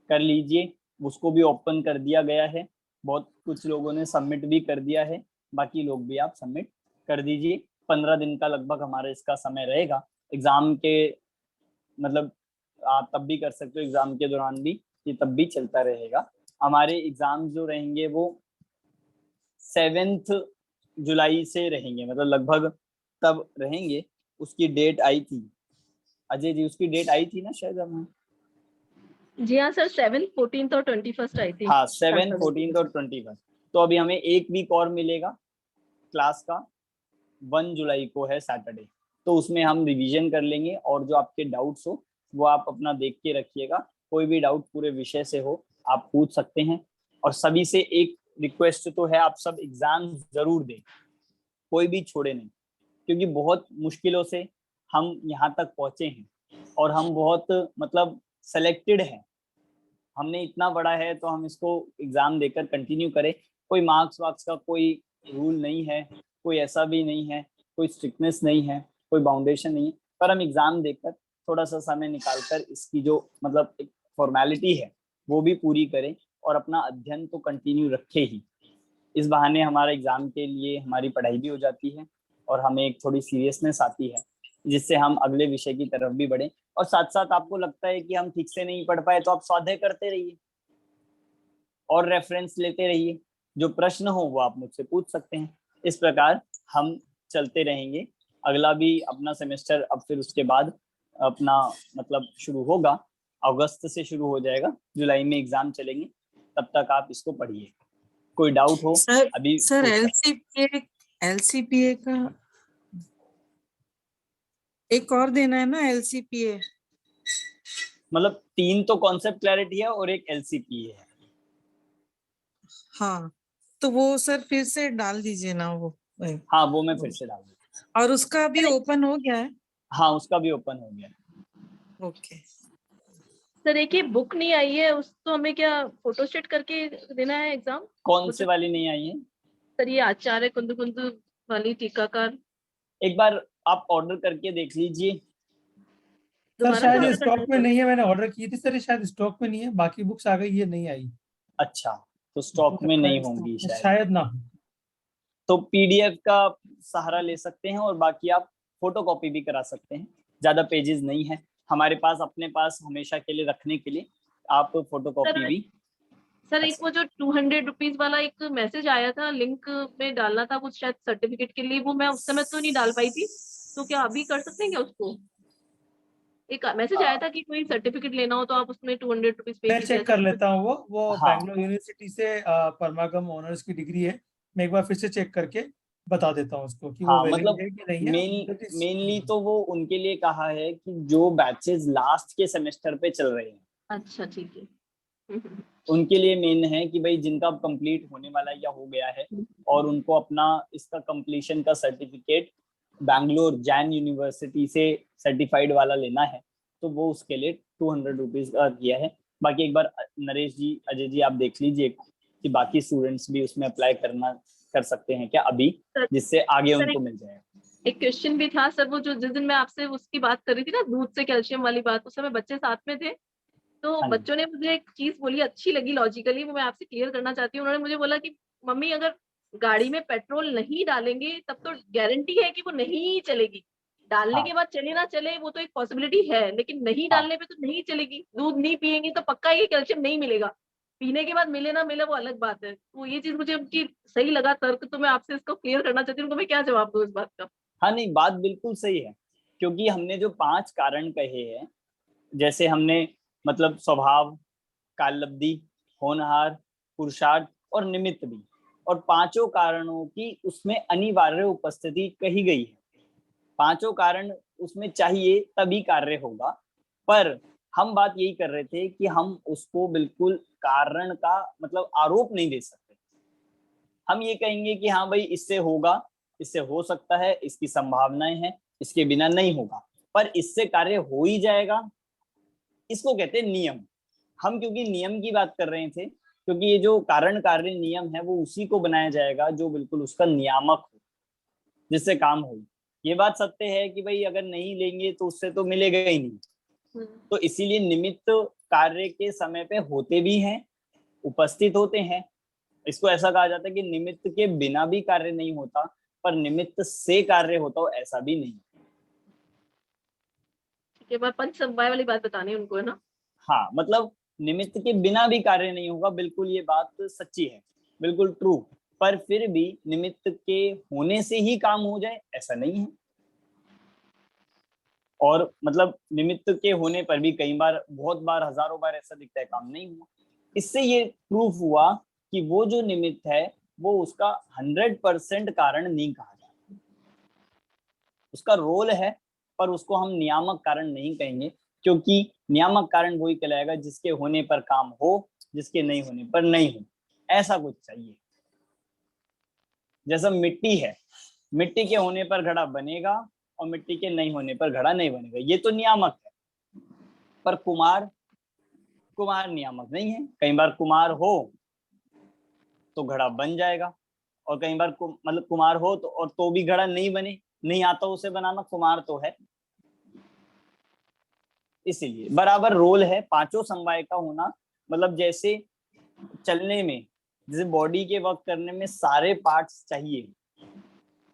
कर लीजिए। उसको भी ओपन कर दिया गया है, बहुत कुछ लोगों ने सबमिट भी कर दिया है, बाकी लोग भी आप सबमिट कर दीजिए। 15 दिन का लगभग हमारा इसका समय रहेगा। एग्जाम के मतलब आप तब भी कर सकते हो, एग्जाम के दौरान भी ये तब भी चलता रहेगा। हमारे एग्जाम जो रहेंगे वो 7 जुलाई से रहेंगे, मतलब लगभग तब रहेंगे। उसकी डेट आई थी, अजय जी उसकी डेट आई थी ना शायद हमें। जी हाँ सर, 7, 14 और 21 आई थी। हाँ 7, 14 और 21। तो अभी हमें एक वीक और मिलेगा क्लास का, 1 जुलाई को है सैटरडे, तो उसमें हम रिवीजन कर लेंगे। और जो आपके डाउट्स हो वो आप अपना देख के रखिएगा। कोई भी डाउट पूरे विषय से हो आप पूछ सकते हैं। और सभी से एक रिक्वेस्ट तो है, आप सब एग्जाम जरूर दें, कोई भी छोड़े नहीं, क्योंकि बहुत मुश्किलों से हम यहाँ तक पहुंचे हैं और हम बहुत मतलब सेलेक्टेड हैं। हमने इतना बड़ा है तो हम इसको एग्जाम देकर कंटिन्यू करें। कोई मार्क्स वार्क्स का कोई रूल नहीं है, कोई ऐसा भी नहीं है, कोई स्ट्रिक्टनेस नहीं है, कोई बाउंडेशन नहीं है, पर हम एग्जाम देकर थोड़ा सा समय निकालकर इसकी जो मतलब एक फॉर्मेलिटी है वो भी पूरी करें और अपना अध्ययन तो कंटिन्यू रखे ही। इस बहाने हमारा एग्जाम के लिए हमारी पढ़ाई भी हो जाती है और हमें एक थोड़ी सीरियसनेस आती है, जिससे हम अगले विषय की तरफ भी बढ़े। और साथ साथ आपको लगता है कि हम ठीक से नहीं पढ़ पाए तो आप स्वाध्याय करते रहिए और रेफरेंस लेते रहिए। जो प्रश्न हो वो आप मुझसे पूछ सकते हैं। इस प्रकार हम चलते रहेंगे। अगला भी अपना सेमेस्टर अब फिर उसके बाद अपना मतलब शुरू होगा, अगस्त से शुरू हो जाएगा, जुलाई में एग्जाम चलेंगे। तब तक आप इसको पढ़िए। कोई डाउट हो सर अभी सर पूछ सकते हैं। एलसीपीए का एक और देना है ना, एलसीपीए। मतलब 3 तो कॉन्सेप्ट क्लैरिटी है और एक एलसीपीए है। हाँ, तो वो सर फिर से डाल दीजिए ना वो। हाँ वो मैं फिर से डाल दूँ। और उसका भी ओपन हो गया है? हाँ उसका भी ओपन हो गया। ओके सर एक ये बुक नहीं आई है, उस तो हमें क्या फोटोस्टेट करके देना है एग्जाम? कौन से वाली नहीं आई है? सर ये आचार्य कुंद कुंद वाली टीकाकार। एक बार आप ऑर्डर करके देख लीजिए। सर दोबारा शायद से ये order करना स्टॉक में है? नहीं है, मैंने ऑर्डर की थी सर, ये शायद स्टॉक में नहीं है, बाकी बुक्स आ गई, ये नहीं आई। अच्छा, तो स्टॉक में नहीं होंगी शायद। शायद ना। तो पीडीएफ का सहारा ले सकते हैं और बाकी आप फोटोकॉपी भी करा सकते हैं। ज्यादा पेजेस नहीं है हमारे पास, अपने पास हमेशा के लिए रखने के लिए आप फोटोकॉपी भी। सर एक वो जो 200 रुपीज वाला एक मैसेज आया था, लिंक में डालना था कुछ शायद सर्टिफिकेट के लिए, वो मैं उस समय तो नहीं डाल पाई थी, तो क्या अभी कर सकते हैं क्या उसको? एक मैसेज आया था कि कोई सर्टिफिकेट लेना हो तो आप उसमें 200 रुपीज पे मैं कीजिए। चेक कर लेता हूँ। वो हाँ बैंगलोर यूनिवर्सिटी से परमागम ऑनर्स की डिग्री है। मैं एक बार फिर से चेक करके बता देता हूँ उसको कि वो हाँ, वैलिड मतलब है कि नहीं है। मेनली तो वो उनके लिए कहा है कि जो बैचेस लास्ट के सेमेस्टर पे चल रहे हैं, अच्छा ठीक है। उनके लिए मेन है कि भाई जिनका कंप्लीट होने वाला या हो गया है और उनको अपना इसका कंप्लीशन का सर्टिफिकेट बैंगलोर जैन यूनिवर्सिटी से सर्टिफाइड वाला लेना है, तो वो उसके लिए 200 रुपीज का किया है। बाकी एक बार नरेश जी, अजय जी आप देख लीजिए कि बाकी स्टूडेंट्स भी उसमें अप्लाई कर सकते हैं क्या अभी, जिससे आगे सर उनको मिल जाए। एक क्वेश्चन भी था सर, वो जो जिस दिन मैं आपसे उसकी बात कर रही थी ना, दूध से कैल्शियम वाली बात, उस समय बच्चे साथ में थे, तो हाँ जी। बच्चों ने मुझे एक चीज बोली अच्छी लगी लॉजिकली, वो मैं आपसे क्लियर करना चाहती हूँ। उन्होंने मुझे बोला कि मम्मी अगर गाड़ी में पेट्रोल नहीं डालेंगे तब तो गारंटी है कि वो नहीं चलेगी, डालने हाँ के बाद चले ना चले वो तो एक पॉसिबिलिटी है, लेकिन नहीं हाँ डालने पे तो नहीं चलेगी। दूध नहीं पियेंगे तो पक्का ये कैल्शियम नहीं मिलेगा, पीने के बाद मिले ना मिले वो अलग बात है। तो ये चीज मुझे उनकी सही लगा तर्क, तो मैं आपसे इसको क्लियर करना चाहती हूँ, उनको मैं क्या जवाब दूँ इस बात का? हाँ, नहीं बात बिल्कुल सही है, क्योंकि हमने जो 5 कारण कहे हैं, जैसे हमने मतलब स्वभाव, कालब्धि, होनहार, पुरुषार्थ और निमित्त भी, और 5 कारणों की उसमें अनिवार्य उपस्थिति कही गई है। 5 कारण उसमें चाहिए तभी कार्य होगा, पर हम बात यही कर रहे थे कि हम उसको बिल्कुल कारण का मतलब आरोप नहीं दे सकते। हम ये कहेंगे कि हाँ भाई इससे होगा, इससे हो सकता है, इसकी संभावनाएं हैं, इसके बिना नहीं होगा, पर इससे कार्य हो ही जाएगा, इसको कहते हैं नियम। हम क्योंकि नियम की बात कर रहे थे, क्योंकि ये जो कारण कार्य नियम है वो उसी को बनाया जाएगा जो बिल्कुल उसका नियामक हो, जिससे काम हो। ये बात सत्य है कि भाई अगर नहीं लेंगे तो उससे तो मिलेगा ही नहीं। तो इसीलिए निमित्त कार्य के समय पे होते भी हैं, उपस्थित होते हैं। इसको ऐसा कहा जाता है कि निमित्त के बिना भी कार्य नहीं होता, पर निमित्त से कार्य होता हो ऐसा भी नहीं। ठीक है, पंच समवाय वाली बात बतानी है उनको, है ना? हाँ, मतलब निमित्त के बिना भी कार्य नहीं होगा, बिल्कुल ये बात सच्ची है, बिल्कुल ट्रू। पर फिर भी निमित्त के होने से ही काम हो जाए ऐसा नहीं है। और मतलब निमित्त के होने पर भी कई बार, बहुत बार, हजारों बार ऐसा दिखता है काम नहीं हुआ। इससे ये प्रूफ हुआ कि वो जो निमित्त है वो उसका 100% कारण नहीं कहा जाता। उसका रोल है, पर उसको हम नियामक कारण नहीं कहेंगे, क्योंकि नियामक कारण वही कहलाएगा जिसके होने पर काम हो, जिसके नहीं होने पर नहीं हो, ऐसा कुछ चाहिए। जैसा मिट्टी है, मिट्टी के होने पर घड़ा बनेगा और मिट्टी के नहीं होने पर घड़ा नहीं बनेगा, ये तो नियामक है। पर कुमार नियामक नहीं है। कई बार कुमार हो तो घड़ा बन जाएगा, और कई बार मतलब कुमार हो तो और तो भी घड़ा नहीं बने, नहीं आता उसे बनाना, कुमार तो है। इसीलिए बराबर रोल है पांचों समवाय का होना। मतलब जैसे चलने में, जैसे बॉडी के वर्क करने में सारे पार्ट्स चाहिए,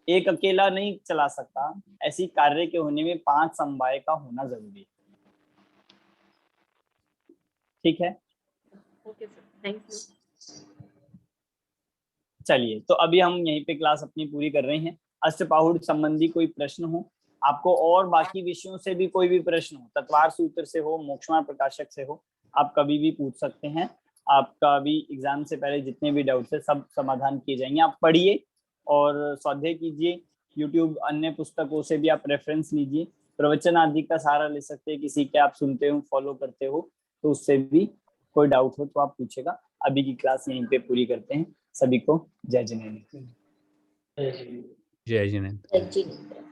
एक अकेला नहीं चला सकता, ऐसी कार्य के होने में 5 समवाय का होना जरूरी है। ठीक है, ओके सर, थैंक यू। चलिए, तो अभी हम यहीं पे क्लास अपनी पूरी कर रहे हैं। अष्टपाहुड़ संबंधी कोई प्रश्न हो आपको, और बाकी विषयों से भी कोई भी प्रश्न हो, तत्वार सूत्र से हो, मोक्षमार प्रकाशक से हो, आप कभी भी पूछ सकते हैं। आपका भी एग्जाम से पहले जितने भी डाउट्स है सब समाधान किए जाएंगे। आप पढ़िए और स्वाध्याय कीजिए। यूट्यूब अन्य पुस्तकों से भी आप रेफरेंस लीजिए। प्रवचन आदि का सहारा ले सकते हैं, किसी के आप सुनते हो, फॉलो करते हो, तो उससे भी कोई डाउट हो तो आप पूछेगा। अभी की क्लास यहीं पे पूरी करते हैं। सभी को जय जिनेंद्र। जय जिनेंद्र। जय जिनेंद्र।